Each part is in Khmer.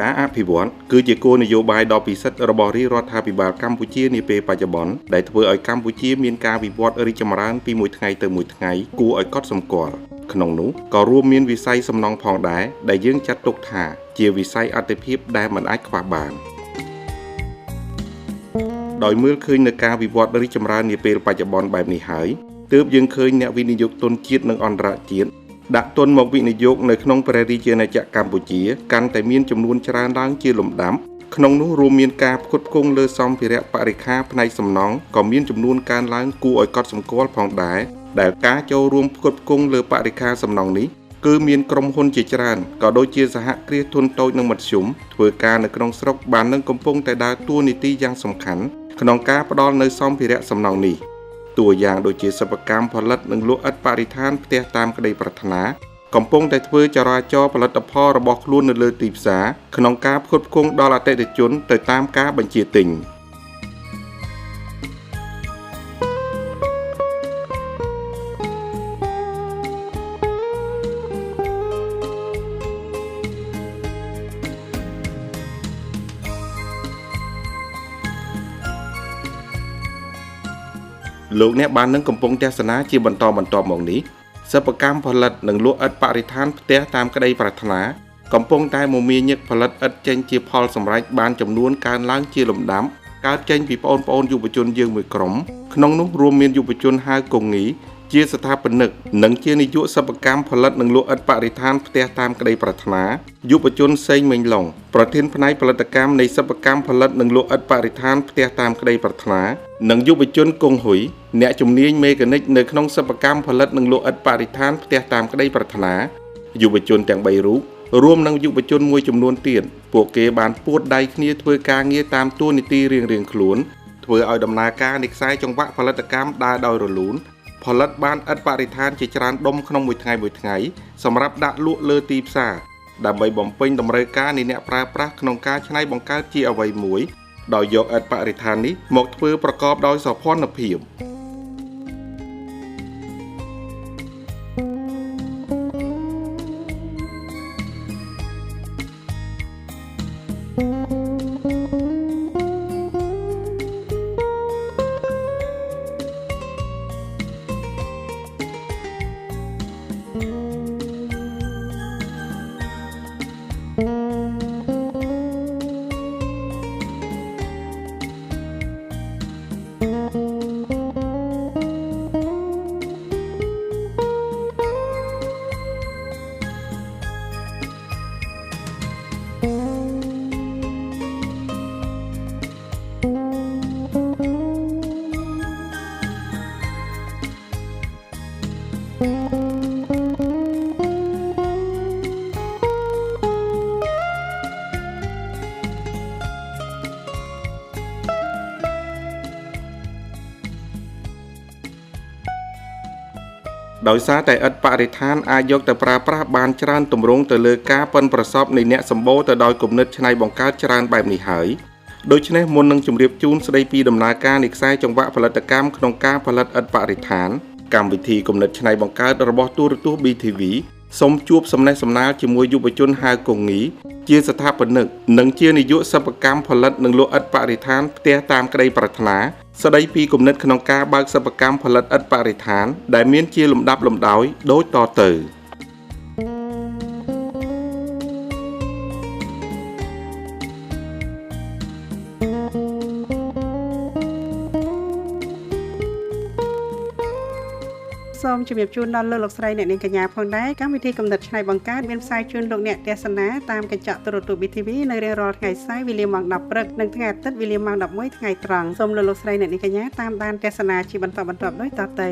ការអភិវឌ្ឍគឺជាគោលនយោបាយដ៏ពិសិដ្ឋរបស់រាជរដ្ឋាភិបាលកម្ពុជានាពេលបច្ចុប្បន្នដែលធ្វើឲ្យកម្ពុជាមានការវិវត្តរីកចម្រើនពីមួយថ្ងៃទៅមួយថ្ងៃគួរឲ្យកត់សម្គាល់ក្នុងនោះក៏រួមមានវិស័យសំណង់ផងដែរដែលយើងចាត់ទុកថាជាវិស័យអាទិភាពដែលមិនអាចខ្វះបានដោយមើលឃើញនូវការវិវត្តរីកចម្រើននាពេលបច្ចុប្បន្នបែបនេះហើយទើបយើងឃើញអ្នកវិនិយោគទុនជាតិនិងអន្តរជាតិដាក់ទុនមកវិនិយោគនៅក្នុងព្រះរាជាណាចក្រកម្ពុជាកាន់តែមានចំនួនច្រើនឡើងជាលំដាប់ក្នុងនោះរួមមានការផ្គត់ផ្គង់លើសម្ភារៈបរិក្ខារផ្នែកសំណង់ក៏មានចំនួនកើនឡើងគួរឲ្យកត់សម្គាល់ផងដែរដែលការចូលរួមផ្គត់ផ្គង់លើបរិក្ខារសំណង់នេះគឺមានក្រុមហ៊ុនជាច្រើនក៏ដូចជាសហគ្រាសធុនតូចនិងមធ្យមធ្វើការនៅក្នុងស្រុកបាននឹងកំពុងតែដើរតួនាទីយ៉ាងសំខាន់ក្នុងការផ្ដល់នូវសម្ភារៈសំណង់នេះតួយ៉ាងដូចជាសិប្បកម្មផលិតនិងលក់ឥដ្ឋបរិស្ថានផ្ទះតាមក្តីប្រាថ្នាកំពុងតែធ្វើចរាចរផលិតផលរបស់ខ្លួននៅលើទីផ្សារក្នុងការផ្គត់ផ្គង់ដល់អតិថិជនទៅតាមការបញ្ជាទិញលោកអ្នកបាននឹងកំពុងទស្សនាជាបន្តបន្ទាប់មកនេះសិប្បកម្មផលិតនិងលក់ឥដ្ឋបរិស្ថានផ្ទះតាមក្តីប្រាថ្នាកំពុងតែមមាញឹកផលិតឥដ្ឋចេញជាផលសម្រេចបានចំនួនកើនឡើងជាលំដាប់កើតចេញពីបងប្អូនយុវជនយើងមួយក្រុមក្នុងនោះរួមមានយុវជនហៅកុងងីជាស្ថាបនិកនិងជានាយកសិប្បកម្មផលិតនិងលក់ឥដ្ឋបរិស្ថានផ្ទះតាមក្តីប្រាថ្នាយុវជនសេងមេងឡុងប្រធានផ្នែកផលិតកម្មនៃសិប្បកម្មផលិតនិងលក់ឥដ្ឋបរិស្ថានផ្ទះតាមក្តីប្រាថ្នានិងយុវជនកុងហ៊ុយអ្នកជំនាញមេកានិកនៅក្នុងសិប្បកម្មផលិតនិងលក់ឥដ្ឋបរិស្ថានផ្ទះតាមក្តីប្រាថ្នាយុវជនទាំង3រូបរួមនឹងយុវជនមួយចំនួនទៀតពួកគេបានពួតដៃគ្នាធ្វើការងារតាមតួនាទីរៀងៗខ្លួនធ្វើឲ្យដំណើរការនៃខ្សែចង្វាក់ផលិតកម្មដើរដោយរលូនផលិតបានឥដ្ឋបរិស្ថានជាច្រើនដុំក្នុងមួយថ្ងៃសម្រាប់ដាក់លក់លើទីផ្សារដើម្បីបំពេញតម្រូវការនៃអ្នកប្រើប្រាស់ក្នុងការច្នៃបង្កើតជាអ្វីមួយដោយយកឥដ្ឋបរិស្ថាននេះមកធ្វើប្រកបដោយសោភ័ណភាពដោយសារតែឥដ្ឋបរិស្ថានអាចយកទៅប្រើប្រាស់បានច្រើនទម្រង់ទៅលើការប៉ិនប្រសប់នៃអ្នកសម្បូរទៅដោយគំនិតច្នៃបង្កើតច្រើនបែបនេះហើយដូច្នេះមុននឹងជម្រាបជូនស្ដីពីដំណើរការនៃខ្សែចង្វាក់ផលិតកម្មក្នុងការផលិតឥដ្ឋបរិស្ថានកម្មវិធីគំនិតច្នៃបង្កើតរបស់ទូរទស្សន៍ BTV សូមជួបសំណេះសំណាលជាមួយយុវជនហៅកុងងីជាស្ថាបនិកនិងជានាយកសិប្បកម្មផលិតនិងលក់ឥដ្ឋបរិស្ថានផ្ទះតាមក្តីប្រាថ្នាស្ដីពីគំនិតក្នុងការបើកសិប្បកម្មផលិតឥដ្ឋបរិស្ថានដែលមានជាលំដាប់លំដោយដូចតទៅសូមជម្រាបជូនដល់លោកស្រីអ្នកនាងកញ្ញាផងដែរកម្មវិធីកំណត់ឆ្នៃបង្កើតមានផ្សាយជូនលោកអ្នកទស្សនាតាមកញ្ចក់ទូរទស្សន៍ BTV នៅរៀងរាល់ថ្ងៃស្អែកវេលាម៉ោង 10 ព្រឹកនិងថ្ងៃអាទិត្យវេលាម៉ោង 11 ថ្ងៃត្រង់សូមលោកស្រីអ្នកនាងកញ្ញាតាមដានទស្សនាជាបន្តបន្ទាប់ដូចតទៅ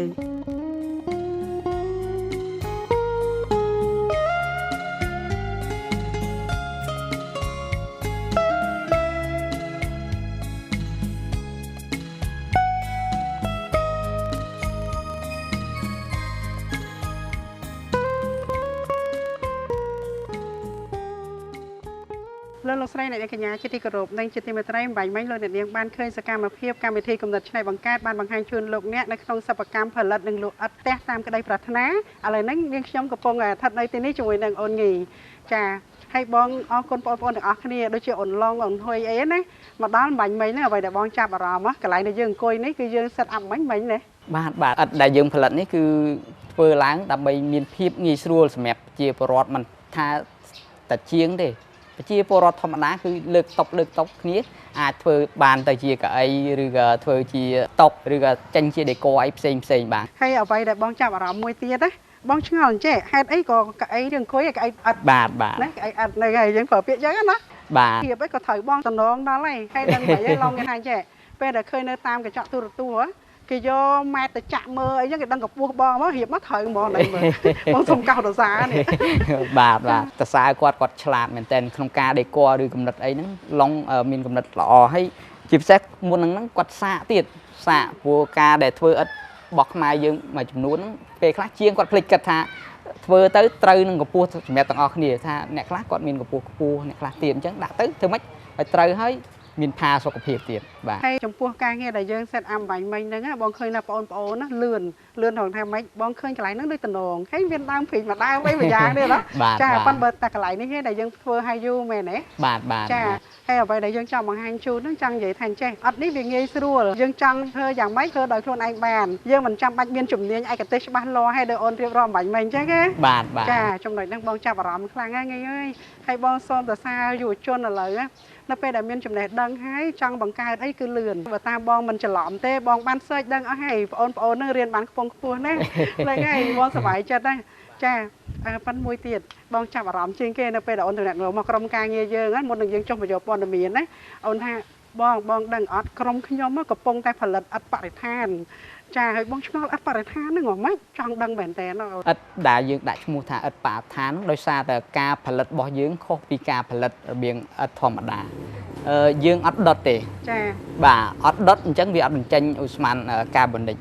លើលោកស្រីអ្នកកញ្ញាជាទីគោរពនិងជាទីមេត្រីបាញ់មិញលោកអ្នកនាងបានឃើញសកម្មភាពកម្មវិធីកំណត់ឆ្នៃបង្កើតបានបង្ហាញជូនលោកអ្នកនៅក្នុងសិប្បកម្មផលិតនិងលក់ឥដ្ឋផ្ទះតាមក្តីប្រាថ្នាឥឡូវហ្នឹងនាងខ្ញុំកំពុងស្ថិតនៅទីនេះជាមួយនឹងអូនងីចាហើយបងអរគុណបងប្អូនទាំងអស់គ្នាដូចជាអូនឡុងអូនហ៊ុយអីណាមកដល់បាញ់មិញហ្នឹងអ្វីដែលបងចាប់អារម្មណ៍កន្លែងដែលយើងអង្គុយនេះគឺយើង set up មិញណាបាទឥដ្ឋដែលយើងផលិតនេះគឺធ្វើឡើងដើម្បីមានភាពងាយស្រួលសម្រាប់ជាពលរដ្ឋមិនថាតែជាងទេប្រជាពលរដ្ឋធម្មតាគឺលើកតុបគ្នាអាចធ្វើបានទៅជាកៅអីឬក៏ធ្វើជាតុបឬក៏ចេញជាដេក័រអីផ្សេងបានហើយអ្វីដែលបងចាប់អារម្មណ៍មួយទៀតណាបងឆ្ងល់អញ្ចេះហេតុអីក៏កៅអីយើងអង្គុយកៅអីឥដ្ឋបាទណាកៅអីឥដ្ឋនៅហើយយើងប្រើពាក្យចឹងណាបាទភាពអីក៏ត្រូវបងតំណងដល់ហើយដឹងតែយើងឡងគេថាអញ្ចេះពេលដែលឃើញនៅតាមកញ្ចក់ទូរទស្សន៍គេយកម៉ែត្រទៅចាក់មើលអីចឹងគេដឹងកម្ពស់បងមករៀបមកត្រូវហ្មងណៃមើលបងសុំកោតសានេះបាទតសាគាត់ឆ្លាតមែនតើក្នុងការដេក័រឬកំណត់អីហ្នឹងឡងមានកំណត់ល្អហើយជាពិសេសមុនហ្នឹងគាត់សាកទៀតសាកព្រោះការដែលធ្វើឥដ្ឋរបស់ខ្មែរយើងមួយចំនួនហ្នឹងពេលខ្លះជាងគាត់ភ្លេចគិតថាធ្វើទៅត្រូវនឹងកម្ពស់សម្រាប់ទាំងអស់គ្នាថាអ្នកខ្លះគាត់មានកម្ពស់ខ្ពស់អ្នកខ្លះទៀតអញ្ចឹងដាក់ទៅធ្វើម៉េចឲ្យត្រូវហើយមានផាសុខភាពទៀតបាទហើយចំពោះការងារដែលយើង set up បាញ់មិញហ្នឹងបងឃើញថាបងប្អូនណាលឿនថងថាម៉េចបងឃើញកន្លែងហ្នឹងដូចតំណងហើយមានដើមព្រីងមួយដើមអីមួយយ៉ាងទៀតណាចាប៉ុន្តែតែកន្លែងនេះគេដែលយើងធ្វើឲ្យយូរមែនទេបាទចាហើយអ្វីដែលយើងចង់បង្ហាញជូនហ្នឹងចង់និយាយថាអញ្ចេះអត់នេះវាងាយស្រួលយើងចង់ធ្វើយ៉ាងម៉េចធ្វើដោយខ្លួនឯងបានយើងមិនចាំបាច់មានជំនាញឯកទេសច្បាស់លាស់ឲ្យដោយអូនរៀបរាប់បាញ់មិញអញ្ចឹងទេបាទចាចំណុចហ្នឹងបងចាប់អារម្មណ៍ខ្លាំងហ្នឹងអើយហើយបងសូមសរសើរយុវជនឥឡូវនៅពេលដែលមានចំណេះដឹងហើយចង់បង្កើតអីគឺលឿនបើតាមបងមិនច្រឡំទេបងបានសើចដឹងអស់ហើយបងប្អូននឹងរៀនបានខ្ពង់ខ្ពស់ណាហ្នឹងហើយបងសប្បាយចិត្តណាចាប៉ុន្តែមួយទៀតបងចាប់អារម្មណ៍ជាងគេនៅពេលដែលអូនតំណែងមកក្រុមការងារយើងមុននឹងយើងចុះបញ្ចូលព័ត៌មានណាអូនថាបងដឹងអត់ក្រុមខ្ញុំកំពុងតែផលិតឥដ្ឋបរិស្ថានចាហើយបងឆ្ងល់ឥដ្ឋបរិស្ថានហ្នឹងហ្មងចង់ដឹងមែនតើឥដ្ឋដែលយើងដាក់ឈ្មោះថាឥដ្ឋបរិស្ថានដោយសារតែការផលិតរបស់យើងខុសពីការផលិតរបៀងឥដ្ឋធម្មតាយើងអត់ដុតទេចាបាទអត់ដុតអញ្ចឹងវាអត់បញ្ចេញឧស្ម័នកាបូនិក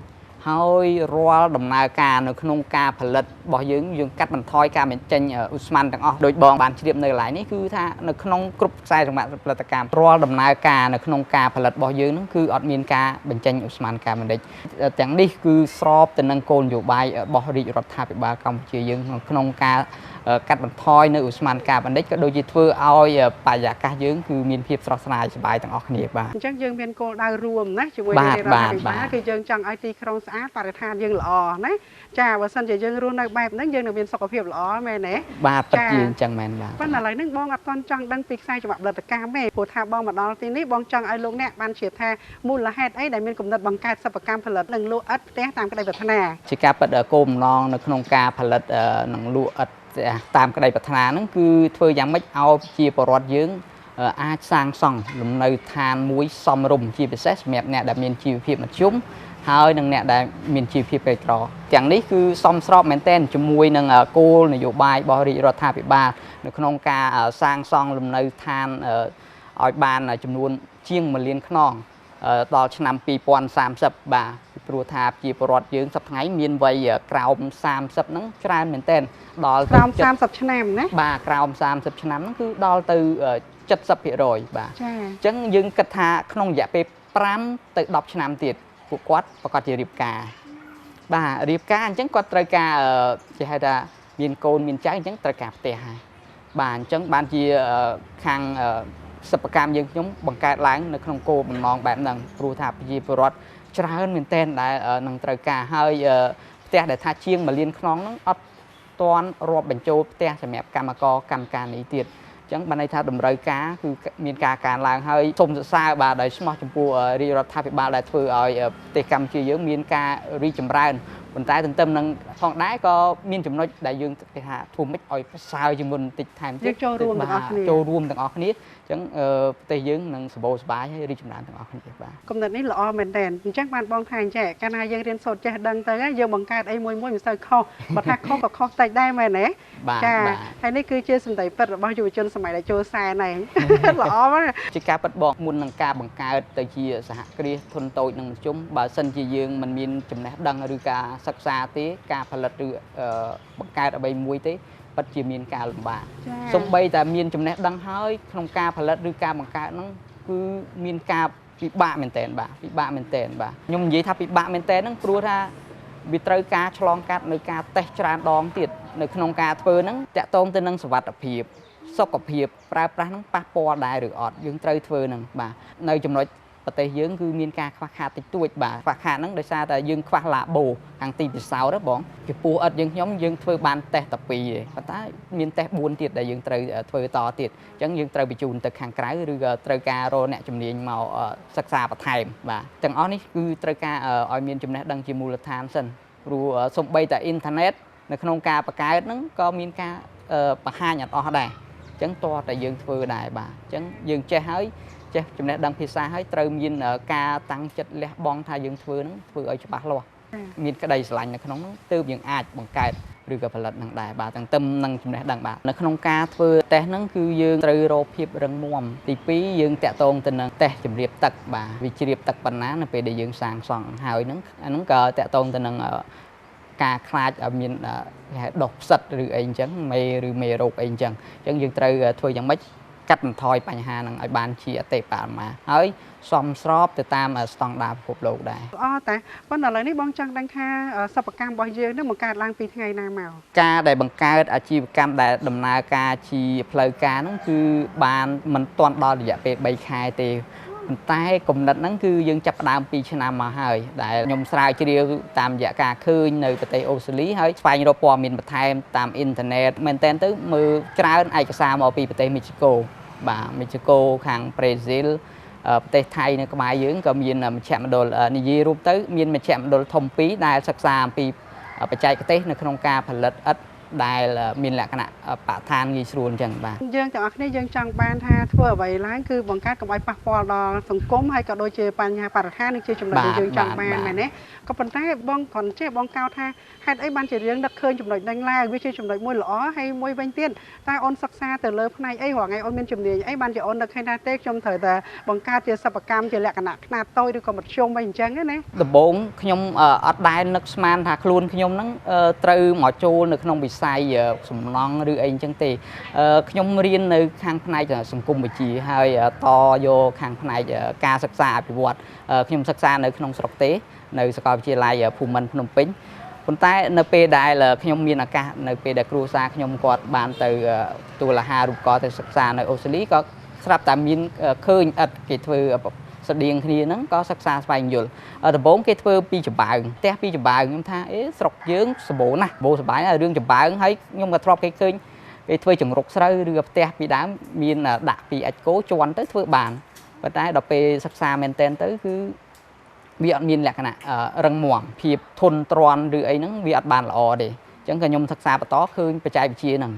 ហើយរាល់ដំណើរការនៅក្នុងការផលិតរបស់យើងកាត់បន្ថយការបញ្ចេញឧស្ម័នទាំងអស់ដោយបងបានជ្រាបនៅកន្លែងនេះគឺថានៅក្នុងគ្រប់ខ្សែសង្វាក់ផលិតកម្មរាល់ដំណើរការនៅក្នុងការផលិតរបស់យើងហ្នឹងគឺអត់មានការបញ្ចេញឧស្ម័នកាបូនិកទាំងនេះគឺស្របទៅនឹងគោលនយោបាយរបស់រាជរដ្ឋាភិបាលកម្ពុជាយើងក្នុងការកាត់បន្ថយនៅឧស្ម័នកាបូនិកក៏ដូចជាធ្វើឲ្យបរិយាកាសយើងគឺមានភាពស្រស់ស្រាយសប្បាយទាំងអស់គ្នាបាទអញ្ចឹងយើងមានគោលដៅរួមណាជាមួយរាជរដ្ឋាភិបាលគឺយើងចង់ឲ្យទីក្រុងស្អាតបរិស្ថានយើងល្អណាចាបើសិនជាយើងរស់នៅបែបហ្នឹងយើងនឹងមានសុខភាពល្អមែនទេបាទពិតជាអញ្ចឹងមែនបាទប៉ុន្តែឥឡូវហ្នឹងបងអត់ទាន់ចង់ដឹងពីខ្សែច្បាប់ផលិតកម្មទេព្រោះថាបងមកដល់ទីនេះបងចង់ឲ្យលោកអ្នកបានជ្រាបថាមូលហេតុអីដែលមានគំនិតបង្កើតសិប្បកម្មផលិតនិងលក់ឥដ្ឋផ្ទះតាមក្តីប្រាថ្នាជាការពិតគោលបំណងនៅក្នុងការផលិតនិងលក់ឥដ្ឋតាមក្តីប្រាថ្នាហ្នឹងគឺធ្វើយ៉ាងម៉េចឲ្យជាពលរដ្ឋយើងអាចសាងសង់លំនៅឋានមួយសមរម្យជាពិសេសសម្រាប់អ្នកដែលមានជីវភាពមធ្យមហើយនឹងអ្នកដែលមានជីវភាពក្រីក្រទាំងនេះគឺសមស្របមែនទែនជាមួយនឹងគោលនយោបាយរបស់រាជរដ្ឋាភិបាលនៅក្នុងការសាងសង់លំនៅឋានឲ្យបានចំនួនជាង1លានខ្នងដល់ឆ្នាំ2030បាទព្រោះថាជាពលរដ្ឋយើងសប្តាហ៍មានវ័យក្រោម30ហ្នឹងច្រើនមែនទែនដល់ក្រោម30ឆ្នាំណាបាទក្រោម30ឆ្នាំហ្នឹងគឺដល់ទៅ70%បាទចាអញ្ចឹងយើងគិតថាក្នុងរយៈពេល5ទៅ10ឆ្នាំទៀតពួកគាត់ប្រកាសជារៀបការបាទរៀបការអញ្ចឹងគាត់ត្រូវការគេហៅថាមានកូនមានចៅអញ្ចឹងត្រូវការផ្ទះហើយបាទអញ្ចឹងបានជាខាងសិប្បកម្មយើងខ្ញុំបង្កើតឡើងនៅក្នុងគោលបំណងបែបហ្នឹងព្រោះថាប្រជាពលរដ្ឋច្រើនមែនទែនដែលនឹងត្រូវការហើយផ្ទះដែលថាជាង1លានខ្នងហ្នឹងអត់ទាន់រាប់បញ្ចូលផ្ទះសម្រាប់កម្មការនេះទៀតអញ្ចឹងបានន័យថាតម្រូវការគឺមានការកើនឡើងហើយសូមសរសើរបាទដោយស្មោះចំពោះរាជរដ្ឋាភិបាលដែលធ្វើឲ្យប្រទេសកម្ពុជាយើងមានការរីកចម្រើនប៉ុន្តែទន្ទឹមនឹងផងដែរក៏មានចំណុចដែលយើងគេថាធ្វើម៉េចឲ្យប្រសើរជាងមុនបន្តិចថែមទៀតចូលរួមទាំងអស់គ្នាអញ្ចឹងប្រទេសយើងនឹងសម្បូរសប្បាយហើយរីកចម្រើនទាំងអស់គ្នាបាទគំនិតនេះល្អមែនតើអញ្ចឹងបានបងថាអញ្ចឹងកាលណាយើងរៀនសូត្រចេះដឹងទៅយើងបង្កើតអីមួយមិនសូវខុសបើថាខុសក៏ខុសតិចដែរមែនទេចាហើយនេះគឺជាសន្តិពិតរបស់យុវជនសម័យដែលចូលសែនហ្នឹងល្អណាស់ជាការពិតបងមុននឹងការបង្កើតទៅជាសហគ្រាសធុនតូចនិងមធ្យមបើសិនជាយើងមិនមានចំណេះដឹងឬការសិក្សាទេការផលិតឬបង្កើតអ្វីមួយទេ ពិតជាមានការលំបាកសូម្បីតែមានចំណេះដឹងហើយក្នុងការផលិតឬការបង្កើតហ្នឹងគឺមានការពិបាកមែនទែនបាទពិបាកមែនទែនបាទខ្ញុំនិយាយថាពិបាកមែនទែនហ្នឹងព្រោះថាវាត្រូវការឆ្លងកាត់នៅការតេស្តច្រើនដងទៀតនៅក្នុងការធ្វើហ្នឹងតាក់ទងទៅនឹងសុវត្ថិភាពសុខភាពប្រើប្រាស់ហ្នឹងប៉ះពាល់ដែរឬអត់យើងត្រូវធ្វើហ្នឹងបាទនៅចំណុចប្រទេសយើងគឺមានការខ្វះខាតតិចតួចបាទខ្វះខាតហ្នឹងដោយសារតែយើងខ្វះឡាបូខាងទីពិសោធន៍បងចំពោះឥតយើងធ្វើបានតេស្តតែ2ទេប៉ុន្តែមានតេស្ត4ទៀតដែលយើងត្រូវធ្វើតទៀតអញ្ចឹងយើងត្រូវបញ្ជូនទៅខាងក្រៅឬក៏ត្រូវការរកអ្នកជំនាញមកសិក្សាបន្ថែមបាទទាំងអស់នេះគឺត្រូវការឲ្យមានចំណេះដឹងជាមូលដ្ឋានសិនព្រោះសូម្បីតែអ៊ីនធឺណិតនៅក្នុងការបង្កើតហ្នឹងក៏មានការបង្ហាញអត់អស់ដែរអញ្ចឹងតើតែយើងធ្វើដែរបាទអញ្ចឹងយើងចេះហើយចេះចំណេះដឹងភាសាហើយត្រូវមានការតាំងចិត្តលះបង់ថាយើងធ្វើនឹងធ្វើឲ្យច្បាស់លាស់មានក្តីស្រឡាញ់នៅក្នុងនោះទើបយើងអាចបង្កើតឬក៏ផលិតនឹងដែរបាទទាំងទឹមនឹងចំណេះដឹងបាទនៅក្នុងការធ្វើតេស្តហ្នឹងគឺយើងត្រូវរកភាពរឹងមាំទី2យើងតាក់ទងទៅនឹងតេស្តជម្រាបទឹកបាទវាជ្រាបទឹកប៉ុណ្ណានៅពេលដែលយើងសាងសង់ហើយហ្នឹងអាហ្នឹងក៏តាក់ទងទៅនឹងការខ្លាចឲ្យមានគេហៅដុះផ្សិតឬអីអញ្ចឹងមេរោគអីអញ្ចឹងយើងត្រូវធ្វើយ៉ាងម៉េចកាត់បន្ថយបញ្ហាហ្នឹងឲ្យបានជាអតិបរមាហើយសមស្របទៅតាមស្តង់ដារពិភពលោកដែរតែប៉ុន្តែឥឡូវនេះបងចង់ដឹងថាសិប្បកម្មរបស់យើងនឹងបង្កើតឡើងពីថ្ងៃណាមកការដែលបង្កើតអាជីវកម្មដែលដំណើរការជាផ្លូវការហ្នឹងគឺបានមិនទាន់ដល់រយៈពេល3ខែទេប៉ុន្តែគំនិតហ្នឹងគឺយើងចាប់ផ្ដើម2ឆ្នាំមកហើយដែលខ្ញុំស្រាវជ្រាវតាមរយៈការឃើញនៅប្រទេសអូស្ត្រាលីហើយស្វែងរកព័ត៌មានបន្ថែមតាមអ៊ីនធឺណិតមែនតើទៅមើលច្រើនឯកសារមកពីប្រទេសមេស៊ីកូបាទមេស៊ីកូខាងប្រេស៊ីលប្រទេសថៃនៅក្បែរយើងក៏មានមជ្ឈមណ្ឌលនិយាយរួមទៅមានមជ្ឈមណ្ឌលធំ2ដែលសិក្សាអំពីបច្ចេកទេសនៅក្នុងការផលិតឥដ្ឋដែលមានលក្ខណៈបរិស្ថានងាយស្រួលអញ្ចឹងបាទយើងទាំងអស់គ្នាយើងចង់បានថាធ្វើអ្វីឡើងគឺបង្កើតកុំឲ្យប៉ះពាល់ដល់សង្គមហើយក៏ដូចជាបញ្ហាបរិស្ថាននឹងជាចំណុចដែលយើងចង់បានមែនទេក៏ប៉ុន្តែបងគ្រាន់ចេះបងកោតថាហេតុអីបានជារឿងដឹកឃើញចំណុចហ្នឹងឡើងវាជាចំណុចមួយល្អហើយមួយវិញទៀតតែអូនសិក្សាទៅលើផ្នែកអីរាល់ថ្ងៃអូនមានជំនាញអីបានជាអូននឹកឃើញថាទេខ្ញុំត្រូវតែបង្កើតជាសិប្បកម្មជាលក្ខណៈខ្នាតតូចឬក៏មធ្យមវិញអញ្ចឹងណាដំបូងខ្ញុំអត់ដែលនឹកស្មានថាខ្លួនខ្ញុំហ្នឹងត្រូវមកចូលនៅក្នុងវិស័យសំណង់ឬអីអញ្ចឹងទេខ្ញុំរៀននៅខាងផ្នែកសង្គមវិទ្យាហើយតយកខាងផ្នែកការសិក្សាអភិវឌ្ឍខ្ញុំសិក្សានៅក្នុងស្រុកទេនៅសាកលវិទ្យាល័យភូមិន្ទភ្នំពេញប៉ុន្តែនៅពេលដែលខ្ញុំមានឱកាសនៅពេលដែលគ្រួសារខ្ញុំគាត់បានទៅទួលអាហារូបករណ៍ទៅសិក្សានៅអូស្ត្រាលីក៏ស្រាប់តែមានឃើញឥដ្ឋគេធ្វើស្តៀងគ្នាហ្នឹងក៏សិក្សាស្វែងយល់ដំបូងគេធ្វើពីចំបើងផ្ទះពីចំបើងខ្ញុំថាស្រុកយើងសម្បូរណាស់បូរសប្បាយរឿងចំបើងហើយខ្ញុំក៏ធ្លាប់គេឃើញគេធ្វើចង្រុកស្រូវឬផ្ទះពីដើមមានដាក់ពីអាចគោជន់ទៅធ្វើបានប៉ុន្តែដល់ពេលសិក្សាមែនតែនទៅគឺវាអត់មានលក្ខណៈរឹងមាំភាពធន់ទ្រាំឬអីហ្នឹងវាអត់បានល្អទេអញ្ចឹងក៏ខ្ញុំសិក្សាបន្តឃើញបច្ចេកវិទ្យាហ្នឹង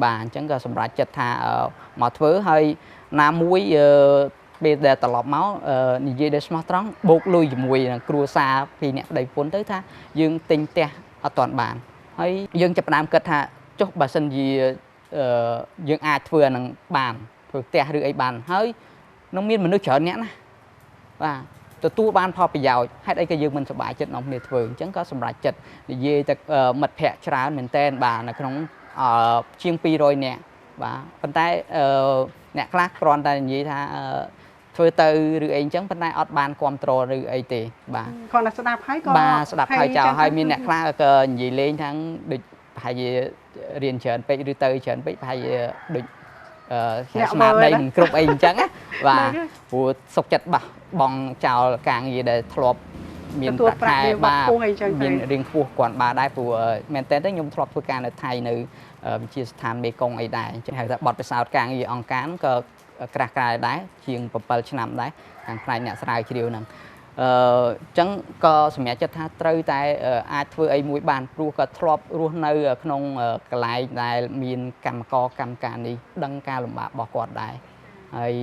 បាទអញ្ចឹងក៏សម្រេចចិត្តថាមកធ្វើហើយណាមួយពេលដែលត្រឡប់មកនិយាយដោយស្មោះត្រង់បូកលុយជាមួយនឹងគ្រួសារពីអ្នកប្តីប្រពន្ធទៅថាយើងទិញផ្ទះអត់ទាន់បានហើយយើងចាប់ផ្ដើមគិតថាចុះបើសិនជាយើងអាចធ្វើអានឹងបានធ្វើផ្ទះឬអីបានហើយនឹងមានមនុស្សច្រើនអ្នកណាបាទទទួលបានផលប្រយោជន៍ហេតុអីក៏យើងមិនសប្បាយចិត្តនាំគ្នាធ្វើអញ្ចឹងក៏សម្រេចចិត្តនិយាយទៅមិត្តភ័ក្តិច្រើនមែនតើបាទនៅក្នុងជាង200នាក់បាទប៉ុន្តែអ្នកខ្លះគ្រាន់តែនិយាយថាធ្វើទៅឬអីអញ្ចឹងប៉ុន្តែអត់បានគ្រប់គ្រងឬអីទេបាទគ្រាន់តែស្ដាប់ហើយក៏បាទស្ដាប់ហើយចោលហើយមានអ្នកខ្លះក៏និយាយលេងថាដូចប្រហែលជារៀនច្រើនពេកឬទៅច្រើនពេកប្រហែលជាដូចស្មារតីមិនគ្រប់អីអញ្ចឹងណាបាទព្រោះសុខចិត្តបោះបង់ចោលការងារដែលធ្លាប់មានប្រាក់ខែបាទមានរៀងខ្ពស់គ្រាន់បើដែរព្រោះមែនតើខ្ញុំធ្លាប់ធ្វើការនៅថៃនៅវិទ្យាស្ថានមេគង្គអីដែរអញ្ចឹងហៅថាបទពិសោធន៍ការងារអង្គការក៏ក្រាស់ក្រែលដែរជាង7ឆ្នាំដែរខាងផ្នែកអ្នកស្រាវជ្រាវហ្នឹងអញ្ចឹងក៏សម្រេចចិត្តថាត្រូវតែអាចធ្វើអីមួយបានព្រោះក៏ធ្លាប់រស់នៅក្នុងកន្លែងដែលមានកម្មការនេះដឹងការលំបាករបស់គាត់ដែរហើយ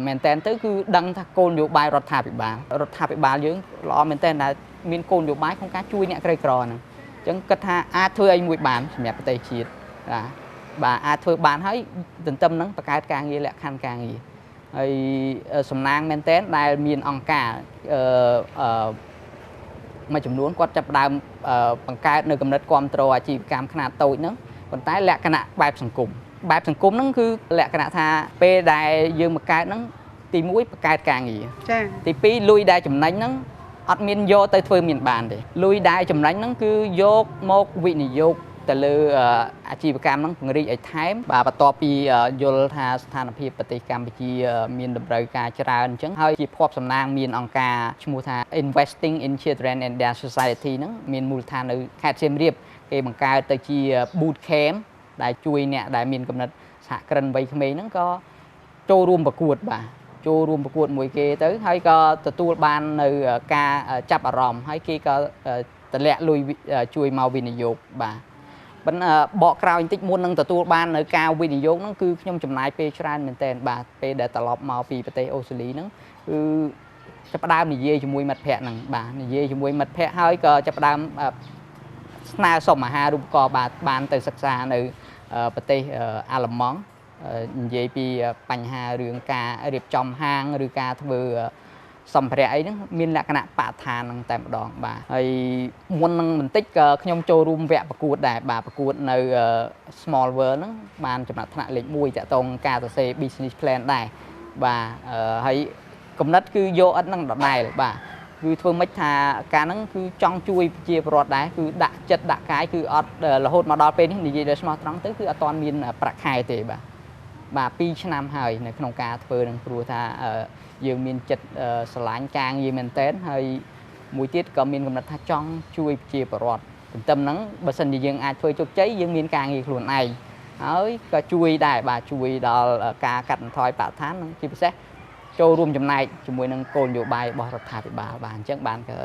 មែនតើទៅគឺដឹងថាគោលនយោបាយរដ្ឋាភិបាលយើងល្អមែនតើដែលមានគោលនយោបាយក្នុងការជួយអ្នកក្រីក្រហ្នឹងអញ្ចឹងគិតថាអាចធ្វើអីមួយបានសម្រាប់ប្រទេសជាតិបាទអាចធ្វើបានហើយទន្ទឹមនឹងបង្កើតការងារលក្ខខណ្ឌការងារហើយសំណាងមែនតើដែលមានអង្គការមួយចំនួនគាត់ចាប់ផ្ដើមបង្កើតនៅគំនិតគ្រប់គ្រងអាជីវកម្មខ្នាតតូចហ្នឹង ប៉ុន្តែលក្ខណៈបែបសង្គមហ្នឹងគឺលក្ខណៈថាពេលដែលយើងមកកើតហ្នឹងទី1បង្កើតការងារចាទី2លុយដែលចំណេញហ្នឹងអត់មានយកទៅធ្វើមានបានទេលុយដែលចំណេញហ្នឹងគឺយកមកវិនិយោគទៅលើអាជីវកម្មហ្នឹងពង្រីកឲ្យថែមបាទបន្ទាប់ពីយល់ថាស្ថានភាពប្រទេសកម្ពុជាមានតម្រូវការច្រើនអញ្ចឹងហើយជាភ័ព្វសំណាងមានអង្គការឈ្មោះថា Investing in Children and Their Society ហ្នឹងមានមូលដ្ឋាននៅខេត្តសៀមរាបគេបង្កើតទៅជា boot camp ដែលជួយអ្នកដែលមានកំណត់សហគ្រិនវ័យក្មេងហ្នឹងក៏ចូលរួមប្រកួតបាទចូលរួមប្រកួតមួយគេទៅហើយក៏ទទួលបាននៅការចាប់អារម្មណ៍ហើយគេក៏តម្លាក់លុយជួយមកវិនិយោគបាទប៉ុន្តែបកក្រោយបន្តិចមុននឹងទទួលបាននៅការវិនិយោគហ្នឹងគឺខ្ញុំចំណាយពេលច្រើនមែនទែនបាទពេលដែលត្រឡប់មកពីប្រទេសអូស្ត្រាលីហ្នឹងគឺចាប់ផ្ដើមនិយាយជាមួយមិត្តភ័ក្តិហ្នឹងបាទនិយាយជាមួយមិត្តភ័ក្តិហើយក៏ចាប់ផ្ដើមស្នើសុំអាហារូបករណ៍បានទៅសិក្សានៅប្រទេសអាល្លឺម៉ង់និយាយពីបញ្ហារឿងការរៀបចំហាងឬការធ្វើសម្ភារៈអីហ្នឹងមានលក្ខណៈបរិស្ថានហ្នឹងតែម្ដងបាទហើយមុននឹងបន្តិចក៏ខ្ញុំចូលរួមវគ្គប្រកួតដែរបាទប្រកួតនៅ Small World ហ្នឹងបានចំណាត់ថ្នាក់លេខ1តាក់ទងការសរសេរ business plan ដែរបាទហើយគំនិតគឺយកអត់ហ្នឹងដដែលបាទគឺធ្វើម៉េចថាការហ្នឹងគឺចង់ជួយប្រជាពលរដ្ឋដែរគឺដាក់ចិត្តដាក់កាយគឺអត់រហូតមកដល់ពេលនេះនិយាយដល់ស្មោះត្រង់ទៅគឺអត់ទាន់មានប្រាក់ខែទេបាទ2ឆ្នាំហើយនៅក្នុងការធ្វើនឹងព្រោះថាយើងមានចិត្តស្រឡាញ់ការងារមែនតើហើយមួយទៀតក៏មានកំណត់ថាចង់ជួយប្រជាពលរដ្ឋទន្ទឹមហ្នឹងបើសិនជាយើងអាចធ្វើជោគជ័យយើងមានការងារខ្លួនឯងហើយក៏ជួយដែរបាទជួយដល់ការកាត់បន្ថយបរិស្ថាននិងជាពិសេសចូលរួមចំណែកជាមួយនឹងគោលនយោបាយរបស់រដ្ឋាភិបាលបាទអញ្ចឹងបានក៏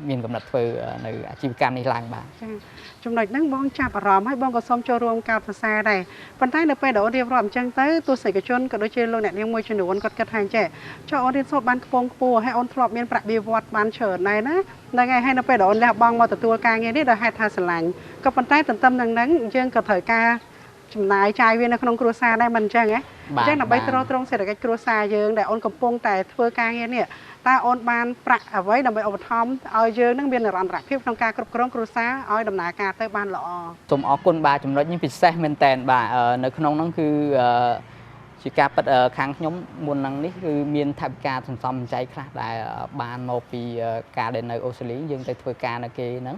មានកំណត់ធ្វើនៅអាជីវកម្មនេះឡើងបាទចំណុចហ្នឹងបងចាប់អារម្មណ៍ហើយបងក៏សូមចូលរួមកោតសរសើរដែរប៉ុន្តែនៅពេលដែលអូនរៀបរាប់អញ្ចឹងទៅទស្សនិកជនក៏ដូចជាលោកអ្នកនាងមួយចំនួនគាត់គិតថាអញ្ចេះចុះអូនរៀនសូត្របានខ្ពង់ខ្ពស់ហើយអូនធ្លាប់មានប្រាក់បៀវត្សបានច្រើនដែរណាហ្នឹងហើយនៅពេលដែលអូនលះបង់មកទទួលការងារនេះដោយហេតុថាស្រឡាញ់ក៏ប៉ុន្តែទន្ទឹមនឹងហ្នឹងយើងក៏ត្រូវការចំណាយចាយវានៅក្នុងគ្រួសារដែរមិនអញ្ចឹងហ៎អញ្ចឹងដើម្បីទ្រទ្រង់សេដ្ឋកិច្ចគ្រួសារយើងដែលអូនកំពុងតែធ្វើការងារនេះតើអូនបានប្រាក់អ្វីដើម្បីឧបត្ថម្ភឲ្យយើងនឹងមាននិរន្តរភាពក្នុងការគ្រប់គ្រងគ្រួសារឲ្យដំណើរការទៅបានល្អសូមអរគុណបាទចំណុចនេះពិសេសមែនតើបាទនៅក្នុងហ្នឹងគឺជាការពិតខាងខ្ញុំមុនហ្នឹងនេះគឺមានថវិកាសន្សំចៃខ្លះដែលបានមកពីការដែលនៅអូស្ត្រាលីយើងទៅធ្វើការនៅគេហ្នឹង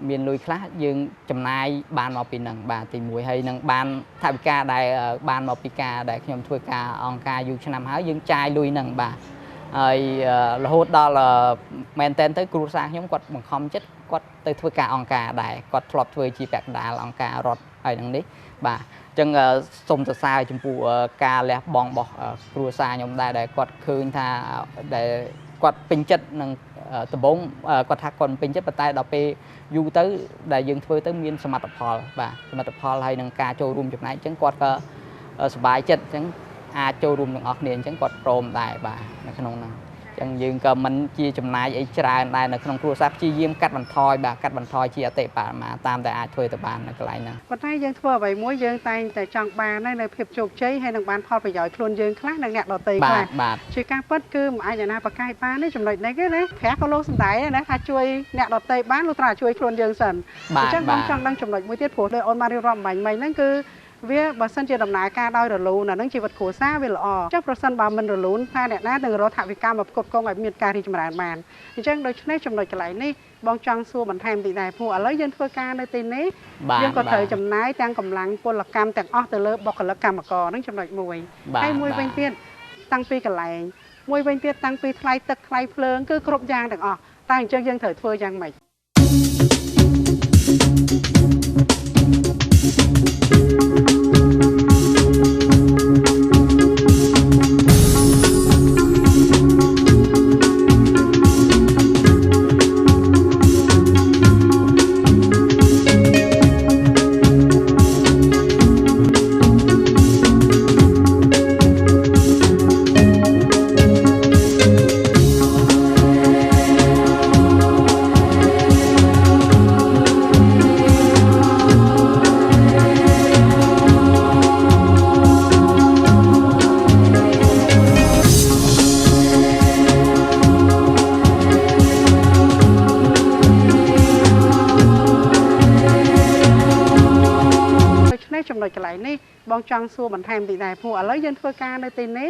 មានលុយខ្លះយើងចំណាយបានមកពីហ្នឹងបាទទី1ហើយនឹងបានថវិកាដែលបានមកពីការដែលខ្ញុំធ្វើការអង្គការយូរឆ្នាំហើយយើងចាយលុយហ្នឹងបាទហើយរហូតដល់មែនតែនទៅគ្រូសាស្ត្រខ្ញុំគាត់បង្ខំចិត្តគាត់ទៅធ្វើការអង្គការដែរគាត់ធ្លាប់ធ្វើជាពាក់កណ្ដាលអង្គការរដ្ឋហើយនឹងនេះបាទអញ្ចឹងសូមសរសើរចំពោះការលះបង់របស់គ្រូសាស្ត្រខ្ញុំដែរដែលគាត់ឃើញថាដែលគាត់ពេញចិត្តនឹងដំបូងគាត់ថាគាត់ពេញចិត្តប៉ុន្តែដល់ពេលយូរទៅដែលយើងធ្វើទៅមានសមិទ្ធផលបាទសមិទ្ធផលហើយនឹងការចូលរួមចំណែកអញ្ចឹងគាត់ក៏សប្បាយចិត្តអញ្ចឹងអាចចូលរួមទាំងអស់គ្នាអញ្ចឹងគាត់ព្រមដែរបាទនៅក្នុងហ្នឹងអញ្ចឹងយើងក៏មិនជាចំណាយអីច្រើនដែរនៅក្នុងគ្រួសារព្យាយាមកាត់បន្ថយបាទកាត់បន្ថយជាអតិបរមាតាមតែអាចធ្វើទៅបាននៅកន្លែងហ្នឹងប៉ុន្តែយើងធ្វើអ្វីមួយយើងតែងតែចង់បាននៅភាពជោគជ័យហើយនឹងបានផលប្រយោជន៍ខ្លួនយើងខ្លះនិងអ្នកដទៃខ្លះជាការពិតគឺមិនអាចណាប្រកែកបានទេចំណុចនេះទេណាប្រាក់ក៏លោកសំដែងណាថាជួយអ្នកដទៃបានលោកត្រូវជួយខ្លួនយើងសិនអញ្ចឹងបងចង់ដឹងចំណុចមួយទៀតព្រោះដោយអូនបានរៀបរាប់មិញហ្នឹងគឺវាបើសិនជាដំណើរការដោយរលូនអានឹងជីវិតគ្រួសារវាល្អចុះប្រសិនបើមិនរលូនថាអ្នកណានឹងរកថវិកាមកផ្គត់ផ្គង់ឲ្យមានការរីកចម្រើនបានអញ្ចឹងដូច្នេះចំណុចកន្លែងនេះបងចង់សួរបន្ថែមតិចដែរព្រោះឥឡូវយើងធ្វើការនៅទីនេះយើងក៏ត្រូវចំណាយទាំងកម្លាំងពលកម្មទាំងអស់ទៅលើបុគ្គលិកកម្មករនឹងចំណុចមួយហើយមួយវិញទៀតតាំងពីកន្លែងមួយវិញទៀតតាំងពីថ្លៃទឹកថ្លៃភ្លើងគឺគ្រប់យ៉ាងទាំងអស់តែអញ្ចឹងយើងត្រូវធ្វើយ៉ាងម៉េច lại ní bong trăng xua bản thèm thì đại phụ ở lấy dân phơi ca nơi tin ní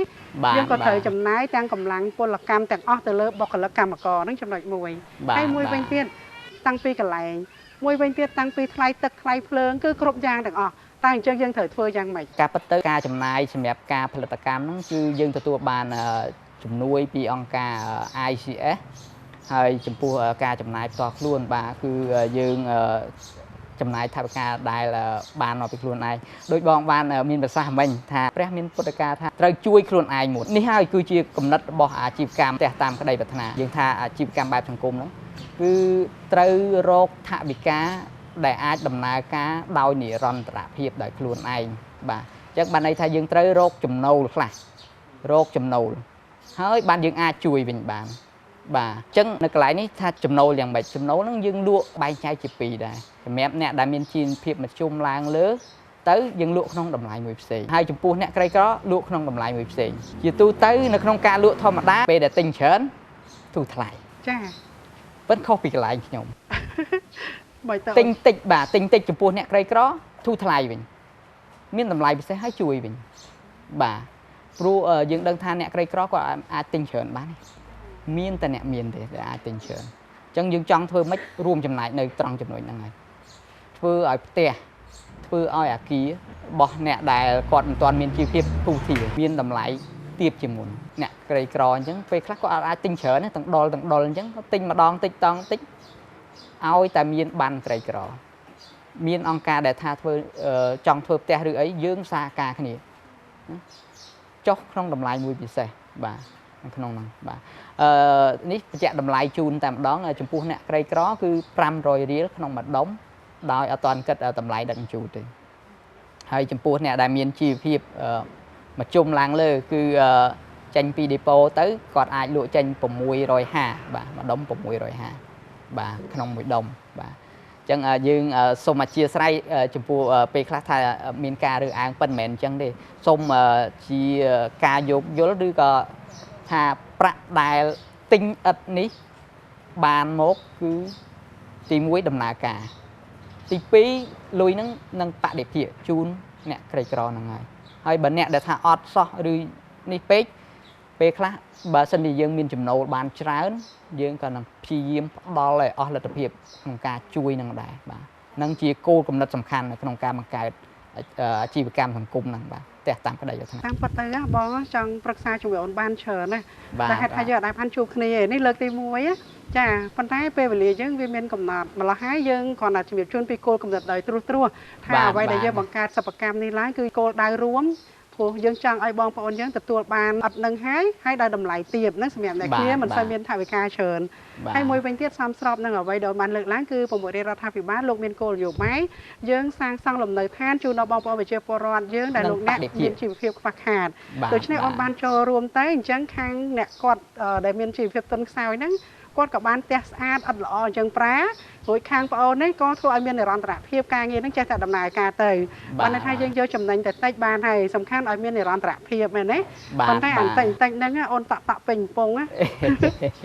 dân có thời chấm nái tăng cầm lăng quân là cam tăng ót từ lớp bọc là cam mà cò nó chấm lại mùi hay mùi bên tiên tăng pi cả lại mùi bên tiên tăng pi thay tật thay phơn cứ cướp giang tăng ót tăng chân dân thời phơi giang mày ca bắt tới ca chấm nái chấm đẹp caផលិតកម្មហ្នឹងគឺយើងទទួលបានជំនួយពីអង្គការ ICS ហើយចំពោះការចំណាយផ្ទាល់ខ្លួនបាទគឺយើងចំណាយថវិកាដែលបានមកពីខ្លួនឯងដោយបងបានមានប្រសាសន៍មិញថាព្រះមានពុទ្ធកាថាត្រូវជួយខ្លួនឯងមុននេះហើយគឺជាគំនិតរបស់អាជីវកម្មផ្ទះតាមក្តីប្រាថ្នាយើងថាអាជីវកម្មបែបសង្គមហ្នឹងគឺត្រូវរកថវិកាដែលអាចដំណើរការដោយនិរន្តរភាពដោយខ្លួនឯងបាទអញ្ចឹងបានន័យថាយើងត្រូវរកចំណូលខ្លះរកចំណូលហើយបានយើងអាចជួយវិញបានបាទអញ្ចឹងនៅកន្លែងនេះថាចំណូលយ៉ាងម៉េចចំណូលហ្នឹងយើងលក់បែងចែកជាពីរដែរសម្រាប់អ្នកដែលមានជីវភាពមធ្យមឡើងលើទៅយើងលក់ក្នុងតម្លៃមួយផ្សេងហើយចំពោះអ្នកក្រីក្រលក់ក្នុងតម្លៃមួយផ្សេងជាទូទៅនៅក្នុងការលក់ធម្មតាពេលដែលទិញច្រើនទូថ្លៃចាប៉ុន្តែខុសពីកន្លែងខ្ញុំបើទៅទិញតិចបាទទិញតិចចំពោះអ្នកក្រីក្រទូថ្លៃវិញមានតម្លៃពិសេសហើយជួយវិញបាទព្រោះយើងដឹងថាអ្នកក្រីក្រគាត់អាចទិញច្រើនបានមានតែអ្នកមានទេដែលអាចទិញច្រើនអញ្ចឹងយើងចង់ធ្វើម៉េចរួមចំណែកនៅត្រង់ចំណុចហ្នឹងហើយធ្វើឲ្យផ្ទះធ្វើឲ្យអាគាររបស់អ្នកដែលគាត់មិនទាន់មានជីវភាពទូធាមានតម្លៃទាបជាងមុនអ្នកក្រីក្រអញ្ចឹងពេលខ្លះគាត់អាចទិញច្រើនទាំងដុលអញ្ចឹងគាត់ទិញម្ដងតិចតង់តិចឲ្យតែមានបានក្រីក្រមានអង្គការដែលថាធ្វើចង់ធ្វើផ្ទះឬអីយើងសហការគ្នាចុះក្នុងតម្លៃមួយពិសេសបាទក្នុងហ្នឹងបាទនេះបញ្ជាក់តម្លៃជូនតែម្ដងចំពោះអ្នកក្រីក្រគឺ500រៀលក្នុងមួយដុំដោយអត់ទាន់គិតតម្លៃដឹកជញ្ជូនទេហើយចំពោះអ្នកដែលមានជីវភាពមកជុំឡើងលើគឺចេញពីដេប៉ូទៅគាត់អាចលក់ចេញ650បាទមួយដុំ650បាទក្នុងមួយដុំបាទអញ្ចឹងយើងសូមអធិស្ឋានចំពោះពេលខ្លះថាមានការរើសអើងប៉ុន្មានអញ្ចឹងទេសូមជាការយោគយល់ឬក៏ថាប្រាក់ដែលទិញឥដ្ឋនេះបានមកគឺទី1ដំណើរការទី2លុយហ្នឹងនឹងបដិភាគជូនអ្នកក្រីក្រហ្នឹងហើយបើអ្នកដែលថាអត់សោះឬនេះពេកពេលខ្លះបើសិនជាយើងមានចំណូលបានច្រើនយើងក៏នឹងព្យាយាមផ្ដល់ឲ្យអស់លទ្ធភាពក្នុងការជួយនឹងដែរបាទនឹងជាគោលគំនិតសំខាន់នៅក្នុងការបង្កើតអាជីវកម្មសង្គមហ្នឹងបាទផ្ទះតាមក្តីប្រាថ្នាតាមពិតទៅបងចង់ប្រឹក្សាជាមួយអូនបានច្រើនណាតែហេតុថាយើងអាចបានជួបគ្នានេះលើកទី1ចាប៉ុន្តែពេលវេលាយើងវាមានកំណត់ម្ល៉េះហើយយើងគ្រាន់តែជំរាបជូនពីគោលគំនិតដោយត្រួសថាអ្វីដែលយើងបង្កើតសិប្បកម្មនេះឡើងគឺគោលដៅរួមព្រោះយើងចង់ឲ្យបងប្អូនយើងទទួលបានអត់នឹងហើយដោយតម្លៃទាបហ្នឹងសម្រាប់អ្នកគ្នាមិនសូវមានថវិកាច្រើនហើយមួយវិញទៀតសំស្របនឹងអ្វីដែលបានលើកឡើងគឺប្រមុខរដ្ឋាភិបាលលោកមានគោលនយោបាយយើងសាងសង់លំនៅឋានជូនដល់បងប្អូនប្រជាពលរដ្ឋយើងដែលលោកអ្នកមានជីវភាពខ្វះខាតដូច្នេះអូនបានចូលរួមទៅអញ្ចឹងខាងអ្នកគាត់ដែលមានជីវភាពទន់ខ្សោយហ្នឹងគាត់ក៏បានផ្ទះស្អាតអត់ល្អអញ្ចឹងប្រារួចខាងប្អូននេះក៏ធ្វើឲ្យមាននិរន្តរភាពការងារហ្នឹងចេះតែដំណើរការទៅបានថាយើងយកចំណេញតែតិចបានហើយសំខាន់ឲ្យមាននិរន្តរភាពមែនទេប៉ុន្តែអន្តិចហ្នឹងអូនតក់ពេញកំពង់ណា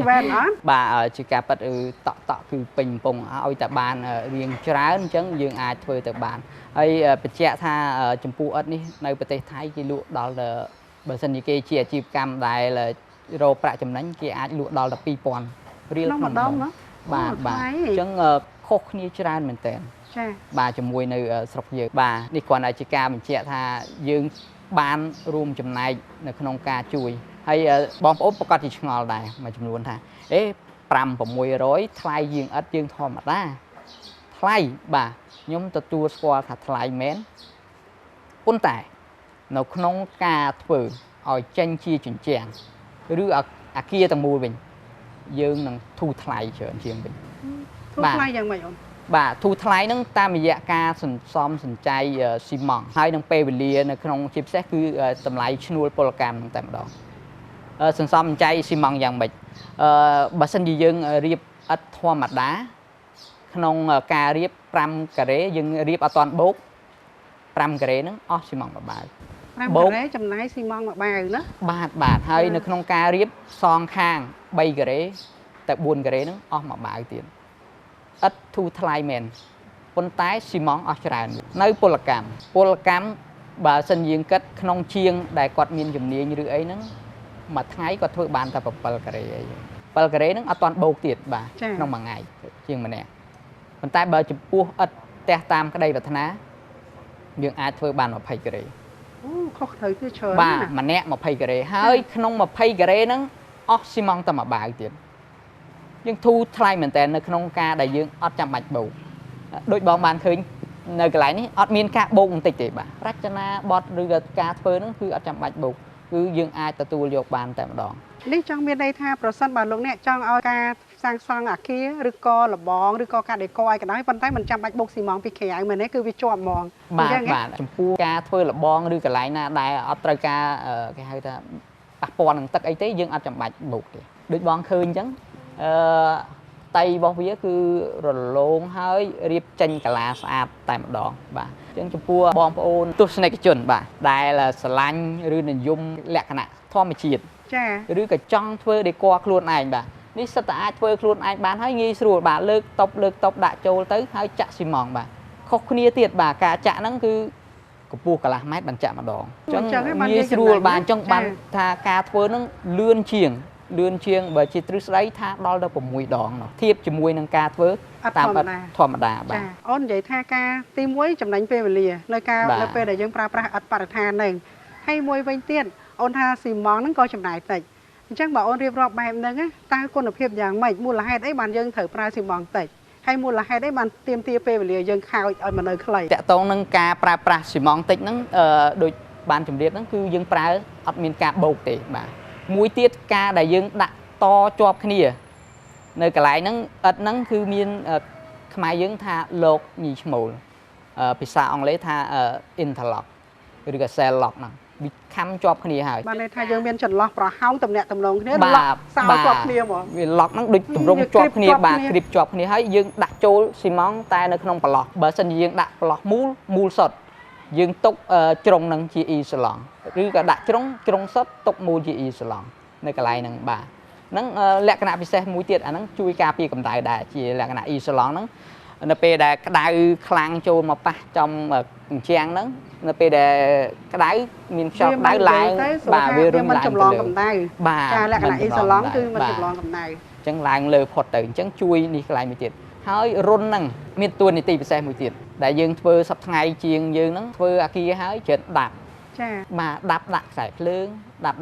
មែនអត់បាទជាការប៉ັດតក់គឺពេញកំពង់ឲ្យតែបានរៀងច្រើនអញ្ចឹងយើងអាចធ្វើទៅបានហើយបញ្ជាក់ថាចំពោះអិតនេះនៅប្រទេសថៃគេលក់ដល់បើសិនជាគេជាអាជីវកម្មដែលរកប្រាក់ចំណេញគេអាចលក់ដល់ដល់2000រៀលក្នុងម្ដងណាបាទអញ្ចឹងខុសគ្នាច្រើនមែនតើចាបាទជាមួយនៅស្រុកយើងបាទនេះគ្រាន់តែជាការបញ្ជាក់ថាយើងបានរួមចំណែកនៅក្នុងការជួយហើយបងប្អូនប្រកាសជាឆ្ងល់ដែរមួយចំនួនថា5-600ថ្លៃយើងឥតយើងធម្មតាថ្លៃបាទខ្ញុំទទួលស្គាល់ថាថ្លៃមែនប៉ុន្តែនៅក្នុងការធ្វើឲ្យចេញជាជញ្ជាំងឬអាគារទាំងមូលវិញយើងនឹងធូរថ្លៃច្រើនជាងវិញធូរថ្លៃយ៉ាងម៉េចអូនបាទធូរថ្លៃហ្នឹងតាមរយៈការសន្សំសំចៃស៊ីម៉ង់ហើយនឹងពេលវេលានៅក្នុងជាពិសេសគឺតម្លៃឈ្នួលពលកម្មហ្នឹងតែម្ដងសន្សំសំចៃស៊ីម៉ង់យ៉ាងម៉េចបើសិនជាយើងរៀបឥដ្ឋធម្មតាក្នុងការរៀប5ការ៉េយើងរៀបអត់តាន់បូក5ការ៉េហ្នឹងអស់ស៊ីម៉ង់1បាវ5ការ៉េចំណាយស៊ីម៉ង់1បាវណាបាទហើយនៅក្នុងការរៀបសងខាង3ការ៉េតែ4ការ៉េហ្នឹងអស់1បាវទៀតឥតធូរថ្លៃមែន ប៉ុន្តែស៊ីម៉ងអស់ច្រើននៅពលកម្មបើសិនយើងគិតក្នុងជាងដែលគាត់មានជំនាញឬអីហ្នឹងមួយថ្ងៃគាត់ធ្វើបានតែ7ការ៉េអី7ការ៉េហ្នឹងអត់ទាន់បូកទៀតបាទក្នុងមួយថ្ងៃជាងម្នាក់ប៉ុន្តែបើចំពោះឥតផ្ទះតាមក្តីប្រាថ្នាយើងអាចធ្វើបាន20ការ៉េអូខុសត្រូវគឺច្រើនបាទម្នាក់20ការ៉េហើយក្នុង20ការ៉េហ្នឹងអស់ស៊ីម៉ងតែមួយបាវទៀតយើងធូរថ្លៃមែនតើនៅក្នុងការដែលយើងអត់ចាំបាច់បូកដូចបងបានឃើញនៅកន្លែងនេះអត់មានការបូកបន្តិចទេបាទរចនាបទឬក៏ការធ្វើហ្នឹងគឺអត់ចាំបាច់បូកគឺយើងអាចទទួលយកបានតែម្ដងនេះចង់មានន័យថាប្រសិនបើលោកអ្នកចង់ឲ្យការសាងសង់អគារឬក៏លបងឬក៏ការដេកឲ្យក៏ដោយប៉ុន្តែមិនចាំបាច់បូកស៊ីម៉ងពីក្រៅមែនទេគឺវាជាប់ហ្មងបាទចំពោះការធ្វើលបងឬកន្លែងណាដែលអត់ត្រូវការគេហៅថាប៉ះពាល់នឹងទឹកអីទេយើងអត់ចាំបាច់បូកទេដូចបងឃើញអញ្ចឹងតៃរបស់វាគឺរលោងហើយរៀបចេញកាឡាស្អាតតែម្ដងបាទអញ្ចឹងចំពោះបងប្អូនទស្សនិកជនបាទដែលស្រឡាញ់ឬនិយមលក្ខណៈធម្មជាតិចាឬក៏ចង់ធ្វើដេកខ្លួនឯងបាទនេះសិតតែអាចធ្វើខ្លួនឯងបានហើយងាយស្រួលបាទលើកតុបដាក់ចូលទៅហើយចាក់ស៊ីម៉ងបាទខុសគ្នាទៀតបាទការចាក់ហ្នឹងគឺកម្ពស់កន្លះម៉ែត្របានចាក់ម្ដងអញ្ចឹងងាយស្រួលបាទអញ្ចឹងបានថាការធ្វើហ្នឹងលឿនជាងបើជាទ្រឹស្ដីថាដល់ទៅ6ដងនោះធៀបជាមួយនឹងការធ្វើតាមធម្មតាបាទអូននិយាយថាការទី1ចំណេញពេលវេលានៅពេលដែលយើងប្រើប្រាស់ឥដ្ឋបរិស្ថានហ្នឹងហើយមួយវិញទៀតអូនថាស៊ីម៉ងហ្នឹងក៏ចំណាយតិចអញ្ចឹងបើអូនរៀបរាប់បែបហ្នឹងតើគុណភាពយ៉ាងម៉េចមូលហេតុអីបានយើងត្រូវប្រើស៊ីម៉ងតិចហើយមូលហេតុអីបានទាមទារពេលវេលាយើងខោចឲ្យមកនៅខ្លីតកតងនឹងការប្រើប្រាស់ស៊ីម៉ងតិចហ្នឹងដូចបានជម្រាបហ្នឹងគឺយើងប្រើអត់មានការបូកទេបាទមួយទៀតការដែលយើងដាក់តជាប់គ្នានៅកន្លែងហ្នឹងឥដ្ឋហ្នឹងគឺមានខ្មែរយើងថាលោកញីឈ្មោលភាសាអង់គ្លេសថា interlock ឬក៏ cell lock ហ្នឹងវាខំជាប់គ្នាហើយបានន័យថាយើងមានចន្លោះប្រហោងតំណាក់តំណងគ្នាឡុកសោជាប់គ្នាហ្មងវា lock ហ្នឹងដូចទម្រង់ជាប់គ្នាបាទគ្រីបជាប់គ្នាហើយយើងដាក់ចូលស៊ីម៉ងតែនៅក្នុងប្រឡោះបើសិនជាយើងដាក់ប្រឡោះមូលសុទ្ធយើងទុកជ្រុងនឹងជា E សឡង់ឬក៏ដាក់ជ្រុងសុទ្ធទុកមូលជា E សឡង់នៅកន្លែងហ្នឹងបាទហ្នឹងលក្ខណៈពិសេសមួយទៀតអាហ្នឹងជួយការពារកម្ដៅដែរជាលក្ខណៈ E សឡង់ហ្នឹងនៅពេលដែលក្តៅខ្លាំងចូលមកប៉ះចំអញ្ចាំងហ្នឹងនៅពេលដែលក្តៅមានខ្យល់ក្តៅឡើងបាទវារុញឡើងចម្លងកម្ដៅបាទលក្ខណៈ E សឡង់គឺមិនចម្លងកម្ដៅអញ្ចឹងឡើងលើផុតទៅអញ្ចឹងជួយនេះកន្លែងមួយទៀតហើយរុនហ្នឹងមានតួនាទីពិសេសមួយទៀតដែលយើងធ្វើសប្តាហ៍ថ្ងៃជាងយើងហ្នឹងធ្វើអាគារហើយចេះដាប់ចាបាទដាក់ខ្សែភ្លើង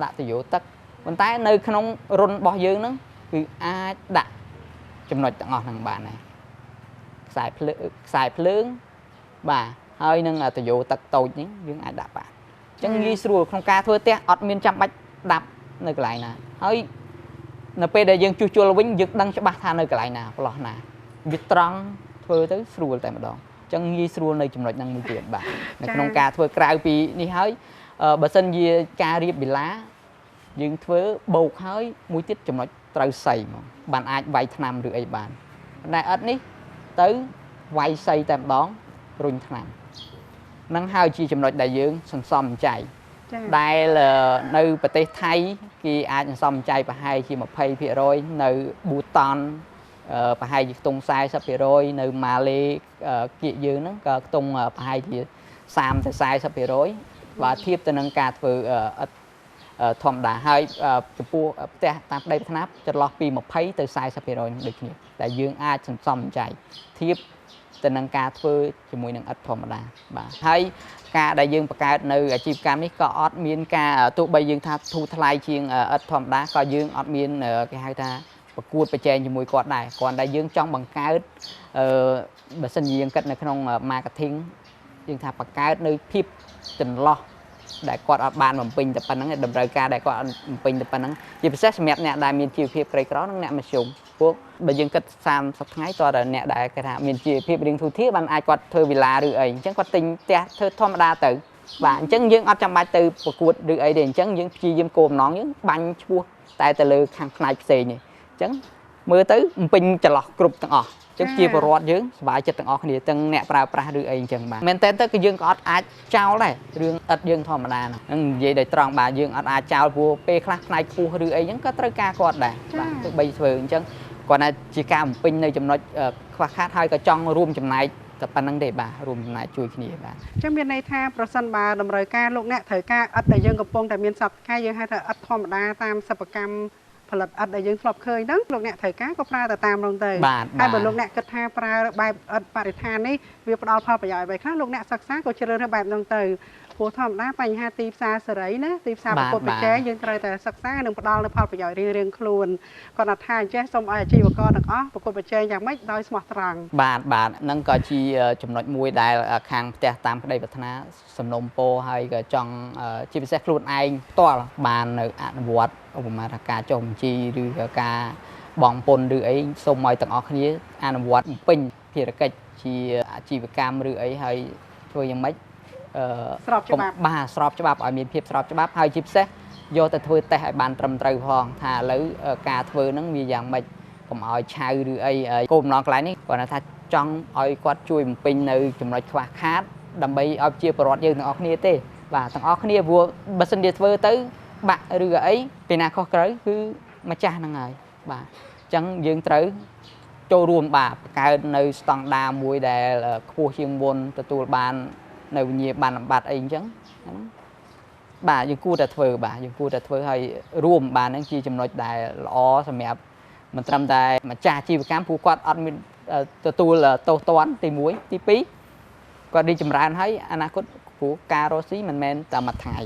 ដាក់ទយោទឹកប៉ុន្តែនៅក្នុងរុនរបស់យើងហ្នឹងគឺអាចដាក់ចំណុចទាំងអស់ហ្នឹងបានដែរខ្សែភ្លើងបាទហើយនឹងទយោទឹកតូចនេះយើងអាចដាក់បានអញ្ចឹងងាយស្រួលក្នុងការធ្វើផ្ទះអត់មានចាំបាច់ដាប់នៅកន្លែងណាហើយនៅពេលដែលយើងជួសជុលវិញយើងដឹងច្បាស់ថានៅកន្លែងណាប្រឡោះណាវាត្រង់ធ្វើទៅស្រួលតែម្ដងអញ្ចឹងងាយស្រួលនៅចំណុចហ្នឹងមួយទៀតបាទនៅក្នុងការធ្វើក្រៅពីនេះហើយបើសិនជាការរៀបវិឡាយើងធ្វើបោកហើយមួយទៀតចំណុចត្រូវសៃហ្មងបានអាចវាយថ្នាំឬអីបានតែឥដ្ឋនេះទៅវាយសៃតែម្ដងរុញថ្នាំនឹងហើយជាចំណុចដែលយើងសន្សំចៃដែលនៅប្រទេសថៃគេអាចសន្សំចៃប្រហែលជា20%នៅប៊ូតនប្រហែលជាខ្ទង់40%នៅម៉ាឡេគៀកយើងហ្នឹងក៏ខ្ទង់ប្រហែលជា30ទៅ40%បាទធៀបទៅនឹងការធ្វើឥដ្ឋធម្មតាហើយចំពោះផ្ទះតាមក្តីប្រាថ្នាចន្លោះពី20ទៅ40%ដូចគ្នាតែយើងអាចសន្សំចៃធៀបទៅនឹងការធ្វើជាមួយនឹងឥដ្ឋធម្មតាបាទហើយការដែលយើងបង្កើតនៅអាជីវកម្មនេះក៏អត់មានការទោះបីយើងថាធូរថ្លៃជាងឥដ្ឋធម្មតាក៏យើងអត់មានគេហៅថាប្រកួតប្រជែងជាមួយគាត់ដែរគ្រាន់តែយើងចង់បង្កើតបើសិនជាយើងគិតនៅក្នុង marketing យើងថាបង្កើតនៅភាពចន្លោះដែលគាត់អត់បានបំពេញតែប៉ុណ្្នឹងតម្រូវការដែលគាត់អត់បំពេញតែប៉ុណ្្នឹងជាពិសេសសម្រាប់អ្នកដែលមានជីវភាពក្រីក្រនិងអ្នកមធ្យមពួកបើយើងគិត30ថ្ងៃតើអ្នកដែលគេថាមានជីវភាពរៀងធូរធារបានអាចគាត់ធ្វើវិឡាឬអីអញ្ចឹងគាត់ទិញផ្ទះធ្វើធម្មតាទៅបាទអញ្ចឹងយើងអត់ចាំបាច់ទៅប្រកួតឬអីទេអញ្ចឹងយើងព្យាយាមគោលបំណងយើងបាញ់ឈ្មោះតែទៅលើខាងផ្នែកផ្សេងនេះអញ្ចឹងមើលទៅបំពេញចន្លោះគ្រប់ទាំងអស់ចឹងជាពលរដ្ឋយើងសប្បាយចិត្តទាំងអស់គ្នាទាំងអ្នកប្រើប្រាស់ឬអីអញ្ចឹងបាទមែនតើគឺយើងក៏អត់អាចចោលដែររឿងឥដ្ឋយើងធម្មតាហ្នឹងនិយាយដោយត្រង់បាទយើងអត់អាចចោលព្រោះពេលខ្លះផ្នែកខ្ពស់ឬអីអញ្ចឹងក៏ត្រូវការគាត់ដែរបាទទោះបីធ្វើអញ្ចឹងគាត់ថាជាការបំពេញនៅចំណុចខ្វះខាតហើយក៏ចង់រួមចំណែក តែប៉ុណ្្នឹងទេបាទរួមចំណាយជួយគ្នាបាទ ចឹងមានន័យថាប្រសិនបើតម្រូវការលោកអ្នកត្រូវការឥដ្ឋដែលយើងកំពុងតែមានសពថ្ងៃយើងហៅថាឥដ្ឋធម្មតាតាមសិប្បកម្មផលិតឥដ្ឋដែលយើងធ្លាប់ឃើញហ្នឹងលោកអ្នកត្រូវការក៏ប្រើទៅតាមនោះទៅហើយបើលោកអ្នកគិតថាប្រើបែបឥដ្ឋបរិស្ថាននេះវាផ្ដល់ផលប្រយោជន៍អ្វីខ្លះលោកអ្នកសិក្សាក៏ជ្រើសរើសបែបនោះទៅព្រោះធម្មតាបញ្ហាទីផ្សារសេរីណាទីផ្សារប្រកួតប្រជែងយើងត្រូវតែសិក្សានិងផ្ដល់នូវផលប្រយោជន៍រៀងៗខ្លួនគាត់ថាអញ្ចេះសូមឲ្យអាជីវករទាំងអស់ប្រកួតប្រជែងយ៉ាងម៉េចដោយស្មោះត្រង់បាទហ្នឹងក៏ជាចំណុចមួយដែលខាងផ្ទះតាមក្តីប្រាថ្នាសំណុំពរហើយក៏ចង់ជាពិសេសខ្លួនឯងផ្ទាល់បាននៅអនុវត្តឧបមាថាការចុះបញ្ជីឬក៏ការបងពុនឬអីសូមឲ្យទាំងអស់គ្នាអនុវត្តពេញភារកិច្ចជាអាជីវកម្មឬអីហើយធ្វើយ៉ាងម៉េចស្របច្បាប់បាទស្របច្បាប់ឲ្យមានភាពស្របច្បាប់ហើយជាពិសេសយកទៅធ្វើតេស្តឲ្យបានត្រឹមត្រូវផងថាឥឡូវការធ្វើហ្នឹងវាយ៉ាងម៉េចកុំឲ្យឆៅឬអីគោលបំណងកន្លែងនេះគាត់ថាចង់ឲ្យគាត់ជួយបំពេញនៅចំណុចខ្វះខាតដើម្បីឲ្យជាប្រវត្តិយើងទាំងអស់គ្នាទេបាទទាំងអស់គ្នាព្រោះបើសិនជាធ្វើទៅបាក់ឬអីពេលណាខុសត្រូវគឺម្ចាស់ហ្នឹងហើយបាទអញ្ចឹងយើងត្រូវចូលរួមបាទបង្កើតនៅស្តង់ដារមួយដែលខ្ពស់ជាងមុនទទួលបាននៅវិញ្ញាបនបត្រអីអញ្ចឹងបាទយើងគួរតែធ្វើបាទយើងគួរតែធ្វើឲ្យរួមបាទហ្នឹងជាចំណុចដែលល្អសម្រាប់មិនត្រឹមតែម្ចាស់អាជីវកម្មព្រោះគាត់អត់មានទទួលទោសទណ្ឌទី1ទី2គាត់រីចម្រើនហើយអនាគតព្រោះការរស់ស៊ីមិនមែនតែមួយថ្ងៃ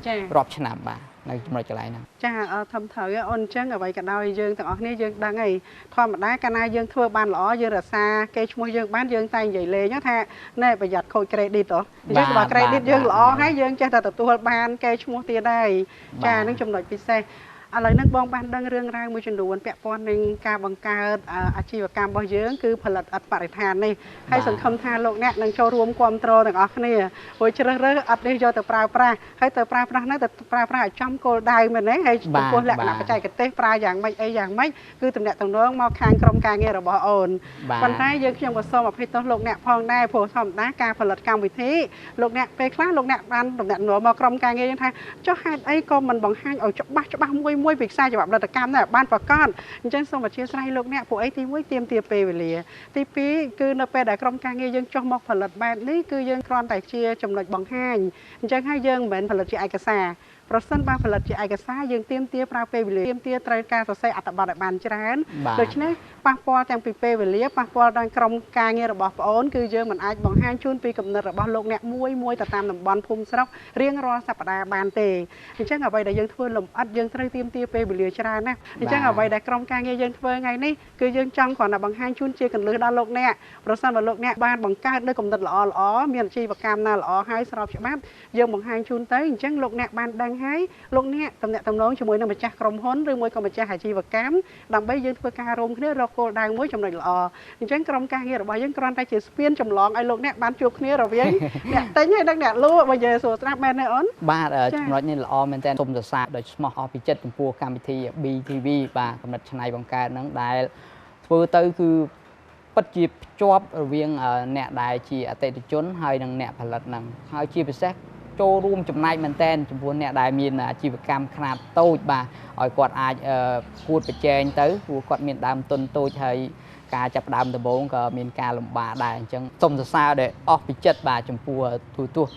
ចារាប់ឆ្នាំបាទនៅចំណុចកន្លែងហ្នឹងចាធំត្រូវអូនអញ្ចឹងអ្វីក៏ដោយយើងទាំងអស់គ្នាយើងដឹងហើយធម្មតាកាលណាយើងធ្វើបានល្អយើងរក្សាគេឈ្មោះយើងបានយើងតែនិយាយលេងថាណែប្រយ័ត្នខូច credit ហ៎យើងបើ credit យើងល្អហើយយើងចេះតែទទួលបានគេឈ្មោះទៀតហើយចានឹងចំណុចពិសេសឥឡូវនេះបងបានដឹងរឿងរ៉ាវមួយចំនួនពាក់ព័ន្ធនឹងការបង្កើតអាជីវកម្មរបស់យើងគឺផលិតឥដ្ឋបរិស្ថាននេះហើយសង្ឃឹមថាលោកអ្នកនឹងចូលរួមគ្រប់គ្រងទាំងអស់គ្នាព្រោះជ្រើសរើសឥដ្ឋនេះយកទៅប្រើប្រាស់ហើយទៅប្រើប្រាស់ហ្នឹងទៅប្រើប្រាស់ឲ្យចំគោលដៅមែនទេហើយចំពោះលក្ខណៈបច្ចេកទេសប្រើយ៉ាងម៉េចអីយ៉ាងម៉េចគឺតំណែងតំណងមកខាងក្រុមការងាររបស់អូនប៉ុន្តែយើងខ្ញុំក៏សូមអភ័យទោសលោកអ្នកផងដែរព្រោះធម្មតាការផលិតកម្មវិធីលោកអ្នកពេលខ្លះលោកអ្នកបានតំណែងមកក្រុមការងារយើងថាចុះហេតុអីក៏មិនបង្ហាញឲ្យច្បាស់មួយពីខ្សែច្បាប់ផលិតកម្មដែរបានប្រកាសអញ្ចឹងសូមអធិស្ឋានលោកអ្នកពួកអីទី1ទាមទារពេលវេលាទី2គឺនៅពេលដែលក្រុមការងារយើងចុះមកផលិតបែបនេះគឺយើងគ្រាន់តែជាចំណុចបង្ហាញអញ្ចឹងហើយយើងមិនមែនផលិតជាឯកសារប្រសិនបើផលិតជាឯកសារយើងទាមទារប្រើពេលវេលាទាមទារត្រូវការសរសេរអត្ថបទឲ្យបានច្រើនដូច្នេះប៉ះពាល់ទាំងពីពេលវេលាប៉ះពាល់ដល់ក្រុមការងាររបស់ប្អូនគឺយើងមិនអាចបង្ហាញជូនពីគំនិតរបស់លោកអ្នកមួយទៅតាមតំបន់ភូមិស្រុករៀងរាល់សប្តាហ៍បានទេអញ្ចឹងអ្វីដែលយើងធ្វើលម្អិតយើងត្រូវទាមទារពេលវេលាច្រើនណាស់អញ្ចឹងអ្វីដែលក្រុមការងារយើងធ្វើថ្ងៃនេះគឺយើងចង់គ្រាន់តែបង្ហាញជូនជាកន្លឹះដល់លោកអ្នកប្រសិនបើលោកអ្នកបានបង្កើតនៅគំនិតល្អមានអាជីវកម្មណាល្អហើយស្របច្បាប់យើងបង្ហាញជូនទៅអញ្ចឹងលោកអ្នកបានដឹងហើយលោកអ្នកតំណងជាមួយនឹងម្ចាស់ក្រុមហ៊ុនឬមួយក៏ម្ចាស់អាជីវកម្មដើម្បីយើងធ្វើការរួមគ្នារកគោលដៅមួយចំណុចល្អអញ្ចឹងក្រុមការងាររបស់យើងគ្រាន់តែជាស្ពានចម្លងឲ្យលោកអ្នកបានជួបគ្នារវាងអ្នកទិញហើយនិងអ្នកលក់បើយើងសួរស្ដាប់មែនទេអូនបាទចំណុចនេះល្អមែនតើសូមសរសើរដោយស្មោះអស់ពីចិត្តចំពោះកម្មវិធី BTV បាទកំណត់ឆ្នៃបង្កើតហ្នឹងដែលធ្វើទៅគឺពិតជាភ្ជាប់រវាងអ្នកដែលជាអតិថិជនហើយនិងអ្នកផលិតហ្នឹងហើយជាពិសេសចូលរួមចំណែកមែនតែនចំពោះអ្នកដែលមានអាជីវកម្មខ្នាតតូចបាទឲ្យគាត់អាចគួតប្រជែងទៅព្រោះគាត់មានដើមទុនតូចហើយការចាប់ដើមដំបូងក៏មានការលំបាកដែរអញ្ចឹងសូមសរសើរដែលអស់ពីចិត្តបាទចំពោះទូទស្សន៍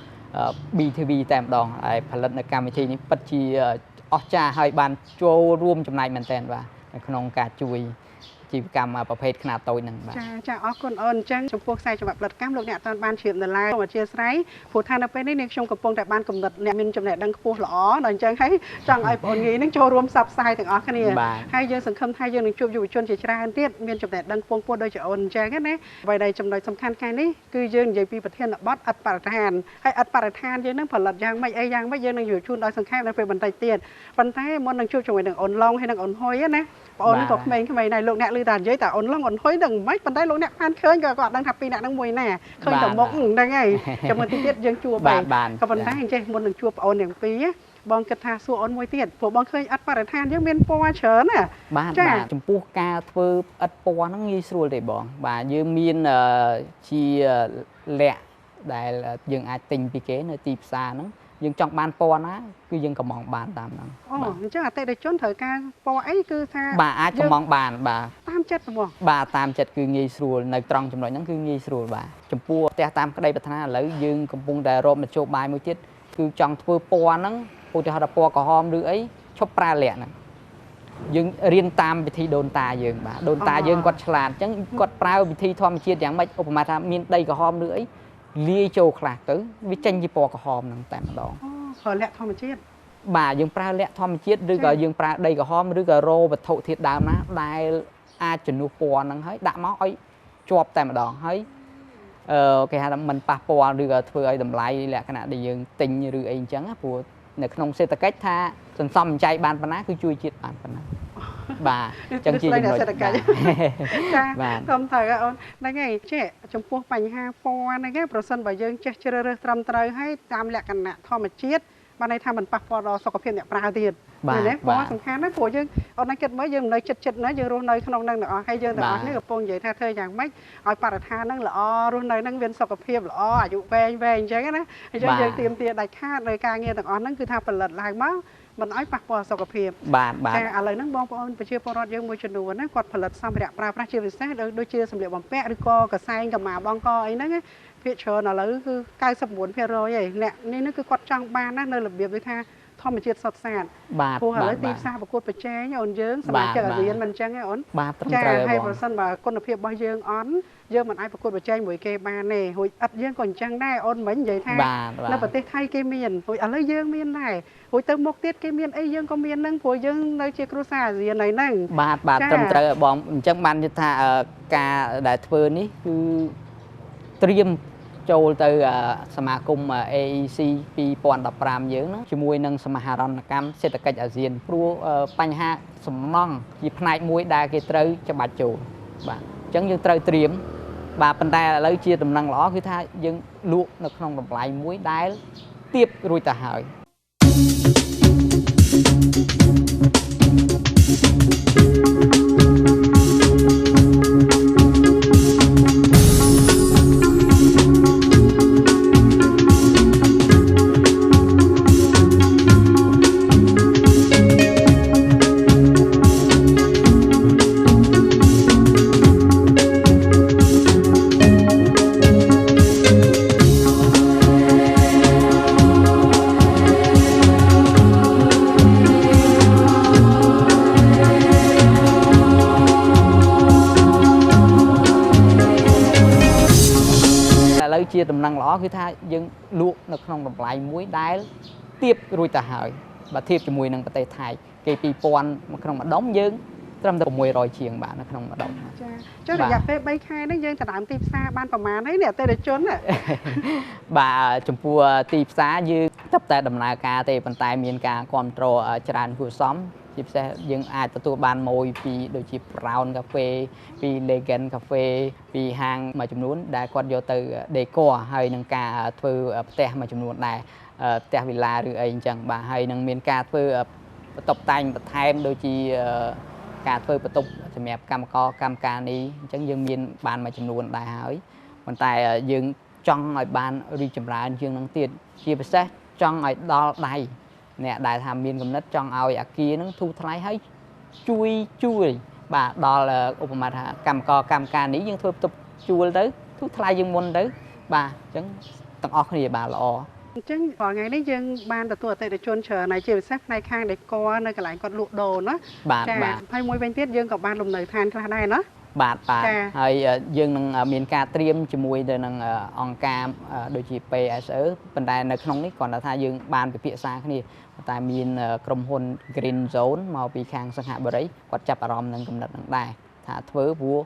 BTV តែម្ដងហើយផលិតនៅកម្មវិធីនេះពិតជាអស្ចារ្យហើយបានចូលរួមចំណែកមែនតែនបាទនៅក្នុងការជួយជីវកម្មប្រភេទខ្នាតតូចហ្នឹងបាទចាអរគុណអូនអញ្ចឹងចំពោះខ្សែច្បាប់ផលិតកម្មលោកអ្នកអត់បានជ្រាបនៅឡើយសូមអធិស្ឋានព្រោះថានៅពេលនេះនាងខ្ញុំកំពុងតែបានកំណត់អ្នកមានចំណេះដឹងខ្ពស់ល្អដល់អញ្ចឹងហើយចង់ឲ្យបងងាយនឹងចូលរួមផ្សព្វផ្សាយទាំងអស់គ្នាហើយយើងសង្ឃឹមថាយើងនឹងជួបយុវជនជាច្រើនទៀតមានចំណេះដឹងខ្ពង់ខ្ពស់ដូចជាអូនអញ្ចឹងណាអ្វីដែលចំណុចសំខាន់ខាងនេះគឺយើងនិយាយពីប្រធានបទឥដ្ឋបរិស្ថានហើយឥដ្ឋបរិស្ថានយើងនឹងផលិតយ៉ាងម៉េចអីយ៉ាងម៉េចយើងនឹងជូនដោយសង្ខេបនៅពេលបន្តិចទៀតប៉ុន្តែមុននឹងជួបជាមួយនឹងអូនឡុងហើយនឹងអូនហ៊ុយណាបងអូនក៏ក្មេងៗដែរលោកអ្នកឮតែនិយាយតែអូនឡុងអូនហ៊ុយនឹងមិនប៉ុន្តែលោកអ្នកបានឃើញក៏គាត់ដឹងថាពីរអ្នកនឹងមួយណាឃើញតែមុខហ្នឹងហើយចាំមើលទៀតយើងជួបហើយក៏ប៉ុន្តែអញ្ចេះមុននឹងជួបបងអូនទាំងពីរបងគិតថាសួរអូនមួយទៀតព្រោះបងឃើញឥដ្ឋបរិស្ថានយើងមានពណ៌ច្រើនណាបាទចំពោះការធ្វើឥដ្ឋពណ៌ហ្នឹងងាយស្រួលទេបងបាទយើងមានជាលក្ខដែលយើងអាចទិញពីគេនៅទីផ្សារហ្នឹងយើងចង់បានពណ៌ណាគឺយើងកំងបានតាមហ្នឹងអូអញ្ចឹងអតិថិជនត្រូវការពណ៌អីគឺថាបាទអាចកំងបានបាទតាម ចិត្តហ្មងបាទតាមចិត្តគឺងាយស្រួលនៅត្រង់ចំណុចហ្នឹងគឺងាយស្រួលបាទចំពោះផ្ទះតាមក្តីប្រាថ្នាឥឡូវយើងកំពុងតែរកមធ្យោបាយមួយទៀតគឺចង់ធ្វើពណ៌ហ្នឹងឧទាហរណ៍ថាពណ៌ក្រហមឬអីឈប់ប្រើលក្ខហ្នឹងយើងរៀនតាមវិធីដូនតាយើងបាទដូនតាយើងគាត់ឆ្លាតអញ្ចឹងគាត់ប្រើវិធីធម្មជាតិយ៉ាងម៉េចឧបមាថាមានដីក្រហមឬអីលាយចូលខ្លះទៅវាចេញជាពណ៌ក្រហមហ្នឹងតែម្ដងប្រើលក្ខធម្មជាតិបាទយើងប្រើលក្ខធម្មជាតិឬក៏យើងប្រើដីក្រហមឬក៏រោវត្ថុធាតុដើមណាដែលអាចជំនួសពណ៌ហ្នឹងហើយដាក់មកឲ្យជាប់តែម្ដងហើយគេហៅថាមិនប៉ះពាល់ឬក៏ធ្វើឲ្យតម្លៃលក្ខណៈដែលយើងទិញឬអីអញ្ចឹងណាព្រោះនៅក្នុងសេដ្ឋកិច្ចថាសន្សំចៃបានប៉ុណ្ណាគឺជួយជាតិបានប៉ុណ្ណាបាទអញ្ចឹងជាចំណុចចាបាទខ្ញុំត្រូវអូនហ្នឹងហើយចេះចំពោះបញ្ហាពណ៌ហ្នឹងឯងប្រសិនបើយើងចេះជ្រើសរើសត្រឹមត្រូវហើយតាមលក្ខណៈធម្មជាតិបានន័យថាមិនប៉ះពាល់ដល់សុខភាពអ្នកប្រើទៀតណាពណ៌សំខាន់ណាស់ព្រោះយើងអូនណាគិតមើលយើងនៅចិត្តណាយើងរស់នៅក្នុងហ្នឹងទាំងអស់ហើយយើងទាំងអស់នេះកំពុងនិយាយថាធ្វើយ៉ាងម៉េចឲ្យបរិស្ថានហ្នឹងល្អរស់នៅហ្នឹងមានសុខភាពល្អអាយុវែងអញ្ចឹងណាអញ្ចឹងយើងទៀមទាដាច់ខាតនៅការងារទាំងអស់ហ្នឹងគឺថាផលិតឡើងមកមិនឲ្យប៉ះពាល់សុខភាពបាទតែឥឡូវហ្នឹងបងប្អូនប្រជាពលរដ្ឋយើងមួយចំនួនណាគាត់ផលិតសម្ភារៈប្រើប្រាស់ជាពិសេសដូចជាសម្លៀកបំពាក់ឬក៏កសែងកម្មាបងកអីហ្នឹងភាគច្រើនឥឡូវគឺ99%ហើយអ្នកនេះគឺគាត់ចង់បានណានៅរបៀបដូចថាធម្មជាតិសុទ្ធសាធព្រោះឥឡូវទីផ្សារប្រកួតប្រជែងអូនយើងសមាជិកអាស៊ានមិនអញ្ចឹងទេអូនបាទត្រឹមត្រូវហើយប្រសិនបើគុណភាពរបស់យើងអន់យើងមិនអាចប្រកួតប្រជែងមួយគេបានទេរួចឥតយើងក៏អញ្ចឹងដែរអូនមិននិយាយថានៅប្រទេសថៃគេមានរួចឥឡូវយើងមានដែររួចទៅមុខទៀតគេមានអីយើងក៏មាននឹងព្រោះយើងនៅជាគ្រួសារអាស៊ានហ្នឹងបាទត្រឹមត្រូវបងអញ្ចឹងបាននិយាយថាការដែលធ្វើនេះគឺត្រៀមចូលទៅសមាគម AEC 2015យើងហ្នឹងជាមួយនឹងសមាហរណកម្មសេដ្ឋកិច្ចអាស៊ានព្រោះបញ្ហាសំណង់ជាផ្នែកមួយដែលគេត្រូវច្បាច់ចូលបាទអញ្ចឹងយើងត្រូវត្រៀមបាទប៉ុន្តែឥឡូវជាដំណឹងល្អគឺថាយើងលក់នៅក្នុងតម្លៃមួយដែលទាបរួចទៅហើយជាដំណឹងល្អគឺថាយើងលក់នៅក្នុងតម្លៃមួយដែលទាបរួចទៅហើយបើធៀបជាមួយនឹងប្រទេសថៃគេ2000ក្នុងម្ដុំយើងត្រឹមតែ600ជាងបាទនៅក្នុងម្ដុំចាចុះរយៈពេល3ខែនេះយើងទៅដើមទីផ្សារបានប្រមាណហើយនេះអតិថិជនបាទចំពោះទីផ្សារយើងទើបតែដំណើរការទេប៉ុន្តែមានការគ្រប់គ្រងច្រើនគួរសមជាពិសេសយើងអាចទទួលបានម៉ួយពីដូចជា Brown Cafe ពី Legend Cafe ពីហាងមួយចំនួនដែលគាត់យកទៅ decor ហើយនឹងការធ្វើផ្ទះមួយចំនួនដែរផ្ទះវិឡាឬអីអញ្ចឹងបាទហើយនឹងមានការធ្វើបន្ទប់តែងបន្ថែមដូចជាការធ្វើបន្ទប់សម្រាប់កម្មករកម្មការនេះអញ្ចឹងយើងមានបានមួយចំនួនដែរហើយប៉ុន្តែយើងចង់ឲ្យបានរីកចម្រើនជាងនឹងទៀតជាពិសេសចង់ឲ្យដល់ដៃអ្នកដែលថាមានគំនិតចង់ឲ្យអាគារនឹងធូរថ្លៃហើយជួយបាទដល់ឧបមាថាកម្មករកម្មការនេះយើងធ្វើបន្ទប់ជួលទៅធូរថ្លៃជាងមុនទៅបាទអញ្ចឹងទាំងអស់គ្នាបាទល្អអញ្ចឹងរាល់ថ្ងៃនេះយើងបានទទួលអតិថិជនច្រើនហើយជាពិសេសផ្នែកខាង decor នៅកន្លែងគាត់លក់ដូរណាចាហើយមួយវិញទៀតយើងក៏បានលំនៅឋានខ្លះដែរណាបាទហើយយើងនឹងមានការត្រៀមជាមួយទៅនឹងអង្គការដូចជា PSE ប៉ុន្តែនៅក្នុងនេះគ្រាន់តែថាយើងបានពិភាក្សាគ្នាតែមានក្រុមហ៊ុន Green Zone មកពីខាងសង្ហបុរីគាត់ចាប់អារម្មណ៍នឹងគំនិតនឹងដែរថាធ្វើព្រោះ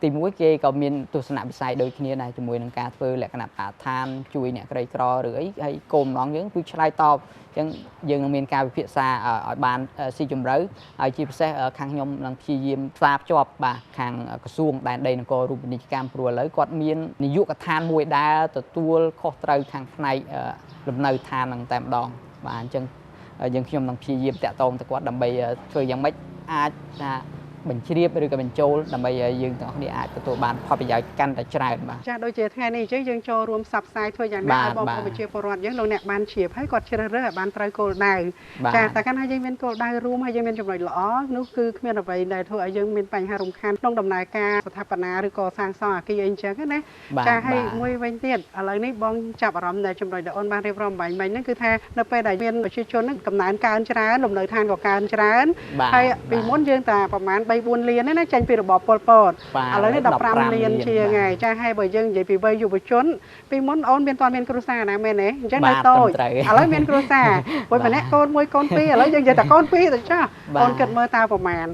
ទីមួយគេក៏មានទស្សនវិស័យដូចគ្នាដែរជាមួយនឹងការធ្វើលក្ខណៈបរិស្ថានជួយអ្នកក្រីក្រឬអីហើយគោលបំណងយើងគឺឆ្លើយតបអញ្ចឹងយើងនឹងមានការវិភាគសាឲ្យបានស៊ីជម្រៅហើយជាពិសេសខាងខ្ញុំនឹងព្យាយាមផ្សារភ្ជាប់បាទខាងក្រសួងដែនដីនគររូបនីយកម្មព្រោះឥឡូវគាត់មាននាយកដ្ឋានមួយដែលទទួលខុសត្រូវខាងផ្នែកលំនៅឋាននឹងតែម្ដងបាទអញ្ចឹងយើងខ្ញុំនឹងព្យាយាមតាក់ទងទៅគាត់ដើម្បីធ្វើយ៉ាងម៉េចអាចថា បញ្ជ្រាបឬក៏បញ្ចូលដើម្បីឲ្យយើងទាំងអស់គ្នាអាចទទួលបានផលប្រយោជន៍កាន់តែច្រើនបាទចាដូចជាថ្ងៃនេះអញ្ចឹងយើងចូលរួមផ្សព្វផ្សាយធ្វើយ៉ាងណាឲ្យបងប្អូនប្រជាពលរដ្ឋយើងលោកអ្នកបានជ្រាបហើយគាត់ជ្រើសរើសឲ្យបានត្រូវគោលដៅចាតែកាលណាយើងមានគោលដៅរួមហើយយើងមានចំណុចល្អនោះគឺគ្មានអ្វីដែលធ្វើឲ្យយើងមានបញ្ហារំខានក្នុងដំណើរការស្ថាបនាឬក៏សាងសង់អគារអីអញ្ចឹងណាចាហើយមួយវិញទៀតឥឡូវនេះបងចាប់អារម្មណ៍ដែលចំណុចដែលអូនបានរៀបរាប់បាញ់មិញហ្នឹងគឺថានៅពេលដែលមានប្រជាជនហ្នឹងកំណើនកើនច្រើនលំនៅឋានក៏កើនច្រើនហើយពីមុនយើងតែប្រហែល 3-4 លានណាចេញពីរបបប៉ុលពតឥឡូវនេះ15 លានជាងហើយចាហើយបើយើងនិយាយពីវ័យយុវជនពីមុនអូនមានគ្រួសារណាមែនទេអញ្ចឹងនៅតូចឥឡូវមានគ្រួសារមួយម្នាក់កូនមួយកូនពីរឥឡូវយើងនិយាយតែកូនពីរទៅចាអូនគិតមើលតើប្រហែល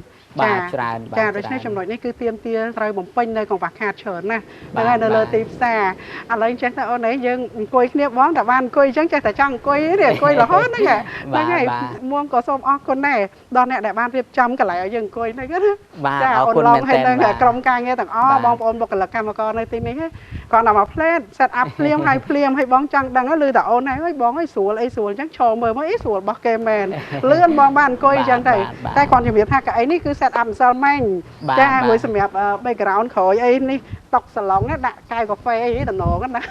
ចាដូច្នេះចំណុចនេះគឺទៀមទាត្រូវបំពេញនៅកង្វះខាតច្រើនណាស់ហ្នឹងហើយនៅលើទីផ្សារឥឡូវចេះតែអូនឯងយើងអង្គុយគ្នាបងតែបានអង្គុយអញ្ចឹងចេះតែចង់អង្គុយទេអង្គុយរហូតហ្នឹងហើយមួងក៏សូមអរគុណដែរដល់អ្នកដែលបានរៀបចំកន្លែងឲ្យយើងអង្គុយហ្នឹងណាចាអរគុណមែនទែនហើយក្រុមការងារទាំងអស់បងប្អូនបុគ្គលិកកម្មករនៅទីនេះគាត់ដល់មកផ្លេត set up ភ្លាមឲ្យបងចង់ដឹងឮតែអូនឯងបងអើយស្រួលអីស្រួលអញ្ចឹងឈរមើលមកអីស្រួលរបស់គេមែនលឿនបងបានអង្គុយអញ្ចឹងទៅតែគាត់ជំរាបថាកៅអីនេះគឺ set up ម្សិលមិញចាមួយសម្រាប់ background ក្រោយអីនេះតុកសាឡុងដាក់កែវកាហ្វេអីតំណងណា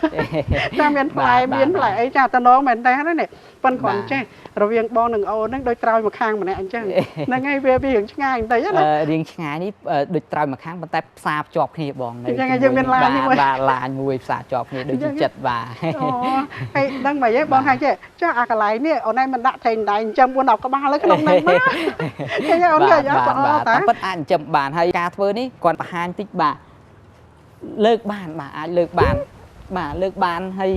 តែមានផ្លែអីចាតំណងមែនតើនេះប៉ុនគ្រាន់ចេះរវាងបងនិងអូនហ្នឹងដូចត្រើយមកខាងម្នាក់អញ្ចឹងហ្នឹងហើយវារៀងឆ្ងាយបន្តិចណារៀងឆ្ងាយនេះដូចត្រើយមកខាងប៉ុន្តែផ្សារភ្ជាប់គ្នាបងអញ្ចឹងយើងមានឡាននេះបាទឡានមួយផ្សារភ្ជាប់គ្នាដូចជាចិត្តបាទអូហើយដឹងមិនហីបងថាចេះចុះអាកន្លែងនេះអូនឯងមិនដាក់ថេងដៃចិញ្ចឹម4-10ក្បាលលើក្នុងហ្នឹងណាឃើញអូននិយាយអត់ល្អតាប៉ិតអាចចិញ្ចឹមបានហើយការធ្វើនេះគាត់បង្ហាញតិចបាទលើកបានបាទអាចលើកបានបាទលើកបានហើយ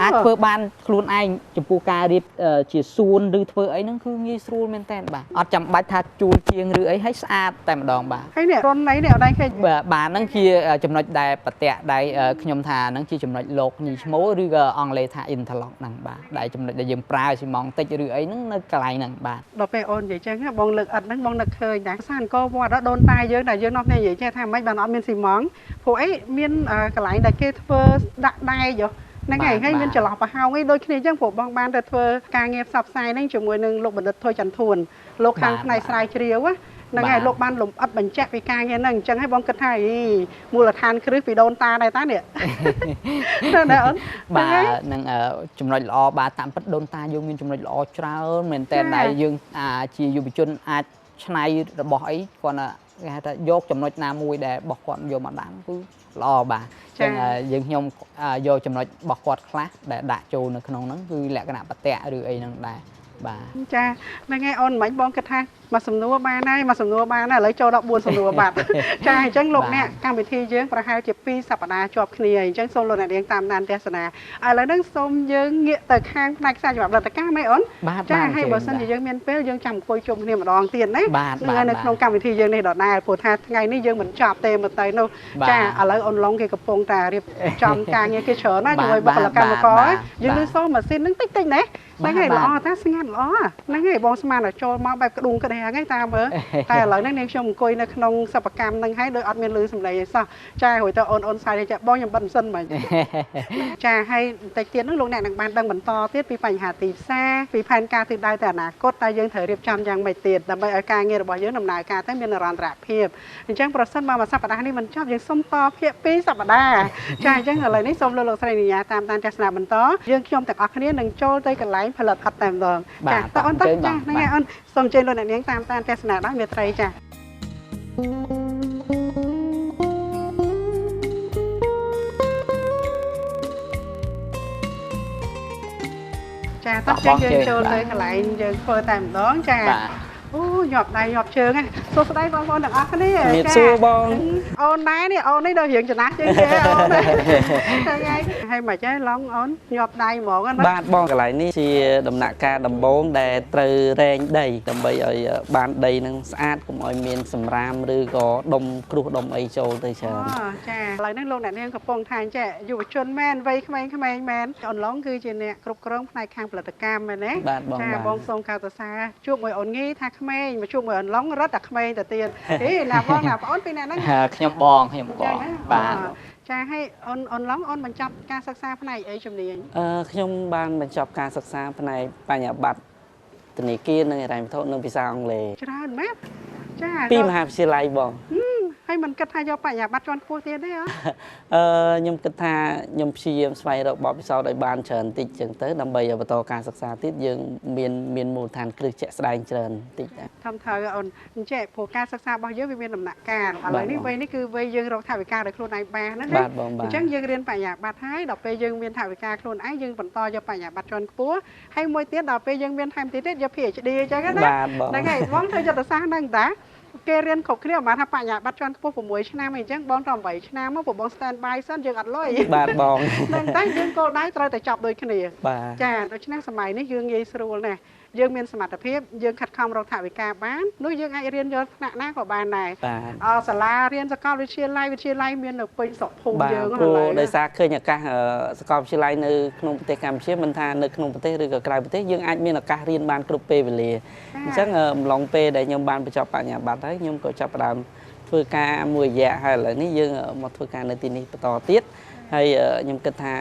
អាចធ្វើបានខ្លួនឯងចំពោះការរៀបជាសួនឬធ្វើអីហ្នឹងគឺងាយស្រួលមែនតើបាទអត់ចាំបាច់ថាជួលជាងឬអីឲ្យស្អាតតែម្ដងបាទហើយនេះរុននេះអត់ដែរឃើញបាទហ្នឹងជាចំណុចដែលប្រតាក់ដែលខ្ញុំថាហ្នឹងជាចំណុចលោកញីឈ្មោះឬក៏អង់គ្លេសថា interlock ហ្នឹងបាទដែលចំណុចដែលយើងប្រើស៊ីម៉ងតិចឬអីហ្នឹងនៅកន្លែងហ្នឹងបាទដល់ពេលអូននិយាយចឹងបងលើកអត់ហ្នឹងបងនឹកឃើញដែរសានកោវត្តដូនតាយើងដែលយើងនាំគ្នានិយាយចេះថាមិនបានអត់មានស៊ីម៉ងព្រោះអីមានកន្លែងដែលគេធ្វើដាក់ដែកហ្នឹងហើយមានចន្លោះប្រហោងអីដូចគ្នាអញ្ចឹងព្រោះបងបានទៅធ្វើការងារផ្សព្វផ្សាយហ្នឹងជាមួយនឹងលោកបណ្ឌិតថុយចន្ទធួនលោកខាងផ្នែកស្រាវជ្រាវហ្នឹងហើយលោកបានលំអិតបញ្ជាក់ពីការងារហ្នឹងអញ្ចឹងហើយបងគិតថាមូលដ្ឋានគ្រឹះពីដូនតាដែរតានេះណាអូនបាទនឹងចំណុចល្អបាទតាមពិតដូនតាយើងមានចំណុចល្អច្រើនមែនតើដែលយើងជាយុវជនអាចឆ្នៃរបស់អីគាត់គេហៅថាយកចំណុចណាមួយដែលរបស់គាត់យកមកដាក់គឺល្អបាទចឹងយើងខ្ញុំយកចំណុចរបស់គាត់ខ្លះដែលដាក់ចូលនៅក្នុងហ្នឹងគឺលក្ខណៈបតៈឬអីហ្នឹងដែរបាទចាហ្នឹងហើយអូនមិនបងគិតថាមកសំណួរបានហើយមកសំណួរបានហើយឥឡូវចូល14សំណួរបាត់ចាអញ្ចឹងលោកអ្នកកម្មវិធីយើងប្រហែលជា2សប្តាហ៍ជាប់គ្នាអញ្ចឹងសូមលោកអ្នកនាងតាមដានទស្សនាឥឡូវហ្នឹងសូមយើងងាកទៅខាងផ្នែកខ្សែច្បាប់រដ្ឋការម៉េចអូនចាហើយបើសិនជាយើងមានពេលយើងចាំអង្គុយជុំគ្នាម្ដងទៀតណានៅក្នុងកម្មវិធីយើងនេះដដែលព្រោះថាថ្ងៃនេះយើងមិនចប់ទេមកទៅនោះចាឥឡូវអូនឡុងគេកំពុងតែរៀបចំការងារគេច្រើនណាស់ជាមួយបុគ្គលិកកម្មករយើងលើសូមម៉ាស៊ីនហ្នឹងតិចៗណាហ្នឹងហើយល្អតាស្ងាត់ល្អហ្នឹងហើយបងស្មានតែចូលមកបែបក្ដុងក្ដែងហ្នឹងតាមមើលតែឥឡូវហ្នឹងនាងខ្ញុំអង្គុយនៅក្នុងសិប្បកម្មហ្នឹងហើយដោយអត់មានលឺសំឡេងអីសោះចារួចទៅអូនសាយចាបងខ្ញុំបិទម៉ាស៊ីនមិញចាហើយបន្តិចទៀតហ្នឹងលោកអ្នកនឹងបានដឹងបន្តទៀតពីបញ្ហាទីផ្សារពីផែនការទិសដៅទៅអនាគតតែយើងត្រូវរៀបចំយ៉ាងម៉េចទៀតដើម្បីឲ្យការងាររបស់យើងដំណើរការទៅមាននិរន្តរភាពអញ្ចឹងប្រសិនបើមួយសប្តាហ៍នេះមិនចប់យើងសុំតភាគ2សប្តាហ៍ចាអញ្ចឹងឥឡូវនេះសូមលោកស្រីនីយ៉ាតាមដានទស្សនាបន្តយើងខ្ញុំទាំងអស់គ្នានឹងចូលទៅកន្លែងផលិតអត់តែម្ដងចាតើអូនតើចាហ្នឹងហើយអូនសូមអញ្ជើញលោកអ្នកនាងតាមដានទស្សនាដោយមេត្រីចាចាតោះយើងចូលទៅកន្លែងយើងធ្វើតែម្ដងចាអូញាប់ដៃញាប់ជើងសួស្ដីបងប្អូនទាំងអស់គ្នាមានសួរបងអូនដែរនេះអូននេះដល់រៀងចំណាស់ជាងគេអូនហ្នឹងហើយមិនចេះឡងអូនញាប់ដៃហ្មងណាបាទបងកន្លែងនេះជាដំណាក់កាលដំបូងដែលត្រូវរែងដីដើម្បីឲ្យបានដីនឹងស្អាតកុំឲ្យមានសម្រាមឬក៏ដុំគ្រោះដុំអីចូលទៅច្រើនចាឥឡូវនេះលោកអ្នកនាងកំពុងថាចេះយុវជនមែនវ័យក្មេងៗមែនអូនឡងគឺជាអ្នកគ្រប់គ្រងផ្នែកខាងផលិតកម្មមែនទេចាបងសូមកោតសរជួបមួយអូនងីថាក្មេងមកជួបមើលអន្លងរត់តែក្មេងទៅទៀតហេណាបងណាបងអូនពីណាហ្នឹងខ្ញុំបងបាទចាឲ្យអូនឡងអូនបញ្ចប់ការសិក្សាផ្នែកអីជំនាញខ្ញុំបានបញ្ចប់ការសិក្សាផ្នែកបញ្ញត្តិធនាគារនិងហិរញ្ញវត្ថុនិងភាសាអង់គ្លេសច្រើនម៉េចច ពីមហាវិទ្យាល័យបង ហើយមិនគិតថាយកបញ្ញាបត្រជាន់ខ្ពស់ទៀតទេហ៎ ខ្ញុំគិតថាខ្ញុំព្យាយាមស្វែងរកបទពិសោធន៍ឲ្យបានច្រើនតិចចឹងទៅដើម្បីបន្តការសិក្សាទៀតយើងមានមូលដ្ឋានគ្រឹះជាក់ស្ដែងច្រើនតិចដែរ ทำត្រូវអូនអញ្ចឹងព្រោះការសិក្សារបស់យើងវាមានដំណាក់កាលឥឡូវនេះវ័យនេះគឺវ័យយើងរកថវិកាដោយខ្លួនឯងបានហ្នឹងណាអញ្ចឹងយើងរៀនបញ្ញាបត្រហើយដល់ពេលយើងមានថវិកាខ្លួនឯងយើងបន្តយកបញ្ញាបត្រជាន់ខ្ពស់ហើយមួយទៀតដល់ពេលយើងមានថែមទៀតយក PhD អញ្ចឹងណាហ្នឹងហើយបងធ្វើយុទ្ធសាស្ត្រហ្នឹងតាគេរៀនគ្រប់គ្នាបានថាបញ្ញាបត្រជាន់ខ្ពស់6ឆ្នាំអីចឹងបងដល់8ឆ្នាំមកបង stand by សិនយើងអត់លុយ បាទបង ហ្នឹងតែយើងគោលដៅត្រូវតែចប់ដូចគ្នា បាទ ចាដូច្នេះសម័យនេះយើងងាយស្រួលណាស់យើងមានសមត្ថភាពយើងខិតខំរកថវិកាបាននោះយើងអាចរៀនយកថ្នាក់ណាក៏បានដែរ បាទ សាលារៀនសាកលវិទ្យាល័យមាននៅពេញស្រុកភូមិ បាទ យើង ព្រោះដោយសារឃើញឱកាសសាកលវិទ្យាល័យនៅក្នុងប្រទេសកម្ពុជាមិនថានៅក្នុងប្រទេសឬក៏ក្រៅប្រទេសយើងអាចមានឱកាសរៀនបានគ្រប់ពេលវេលាអញ្ចឹងអំឡុងពេលដែលខ្ញុំបានបញ្ចប់បញ្ញាបត្រហើយខ្ញុំក៏ចាប់ផ្ដើមធ្វើការមួយរយៈហើយឥឡូវនេះយើងមកធ្វើការនៅទីនេះបន្តទៀតហើយខ្ញុំគិតថា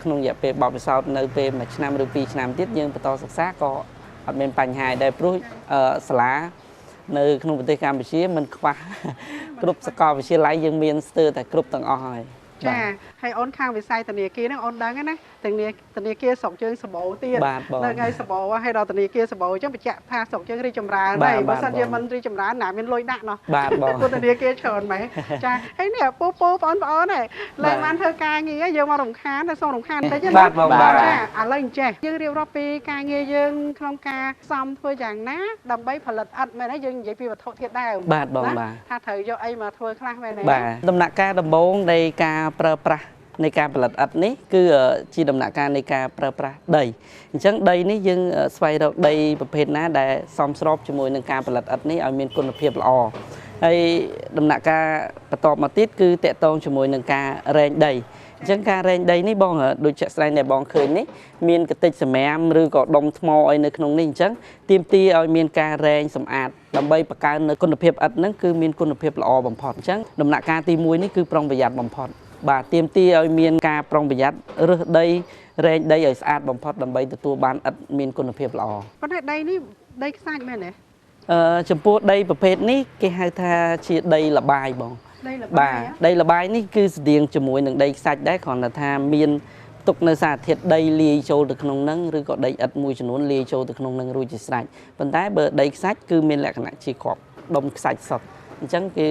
ក្នុងរយៈពេលបបពិសោធន៍នៅពេល1ឆ្នាំឬ2ឆ្នាំទៀតយើងបន្តសិក្សាក៏អត់មានបញ្ហាដែរព្រោះសាលានៅក្នុងប្រទេសកម្ពុជាមិនខ្វះគ្រប់សាកលវិទ្យាល័យយើងមានស្ទើរតែគ្រប់ទាំងអស់ហើយ ចាហើយអូនខាងវិស័យធនាគារហ្នឹងអូនដឹងណាធនាគារស្រុកជើងសបោទៀត បាទបង ហ្នឹងហើយសបោហើយដល់ធនាគារសបោអញ្ចឹងបញ្ជាក់ថាស្រុកជើងរីកចម្រើនហើយបើសិនជាមិនរីកចម្រើនណាមានលុយដាក់ណោះ បាទបង ពុទ្ធនាគារច្រើនម៉េចចាហើយនេះពូបងប្អូនហ្នឹងឡើងបានធ្វើការងារយើងមករំខានតែសូមរំខានតិចណា បាទបងបាទ ចាឥឡូវអញ្ចេះយើងរៀបរាប់ពីការងារយើងក្នុងការផ្សំធ្វើយ៉ាងណាដើម្បីផលិតឥដ្ឋមែនទេយើងនិយាយពីវត្ថុធាតុដើម បាទបងបាទ ថាត្រូវយកអីមកធ្វើខ្លះមែនទេ បាទដំណាក់កាលដំបូងនៃការប្រើប្រាស់នៃការផលិតឥដ្ឋនេះគឺជាដំណាក់កាលនៃការប្រើប្រាស់ដីអញ្ចឹងដីនេះយើងស្វែងរកដីប្រភេទណាដែលសមស្របជាមួយនឹងការផលិតឥដ្ឋនេះឲ្យមានគុណភាពល្អហើយដំណាក់កាលបន្តមកទៀតគឺតកតងជាមួយនឹងការរែងដីអញ្ចឹងការរែងដីនេះបងដូចជាក់ស្ដែងដែលបងឃើញនេះមានកតិចសម្រាមឬក៏ដុំថ្មអីនៅក្នុងនេះអញ្ចឹងទាមទារឲ្យមានការរែងសម្អាតដើម្បីបង្កើននៅគុណភាពឥដ្ឋហ្នឹងគឺមានគុណភាពល្អបំផុតអញ្ចឹងដំណាក់កាលទី1នេះគឺប្រុងប្រយ័ត្នបំផុតបាទទាមទារឲ្យមានការប្រុងប្រយ័ត្នរើសដីរែងដីឲ្យស្អាតបំផុតដើម្បីទទួលបានឥដ្ឋមានគុណភាពល្អ ប៉ុន្តែដីនេះដីខ្សាច់មែនទេ ចំពោះដីប្រភេទនេះគេហៅថាជាដីលបាយបង ដីល បា បាយ ទដីលបាយនេះគឺស្តៀងជាមួយនឹងដីខ្សាច់ដែរគ្រាន់តែថាមានទុកនៅសារធាតុដីលាយចូលទៅក្នុងហ្នឹងឬក៏ដីឥដ្ឋមួយចំនួនលាយចូលទៅក្នុងហ្នឹងរួចជាស្រេចប៉ុន្តែបើដីខ្សាច់គឺមានលក្ខណៈជាគ្រាប់ដុំខ្សាច់សុទ្ធអញ្ចឹងគឺ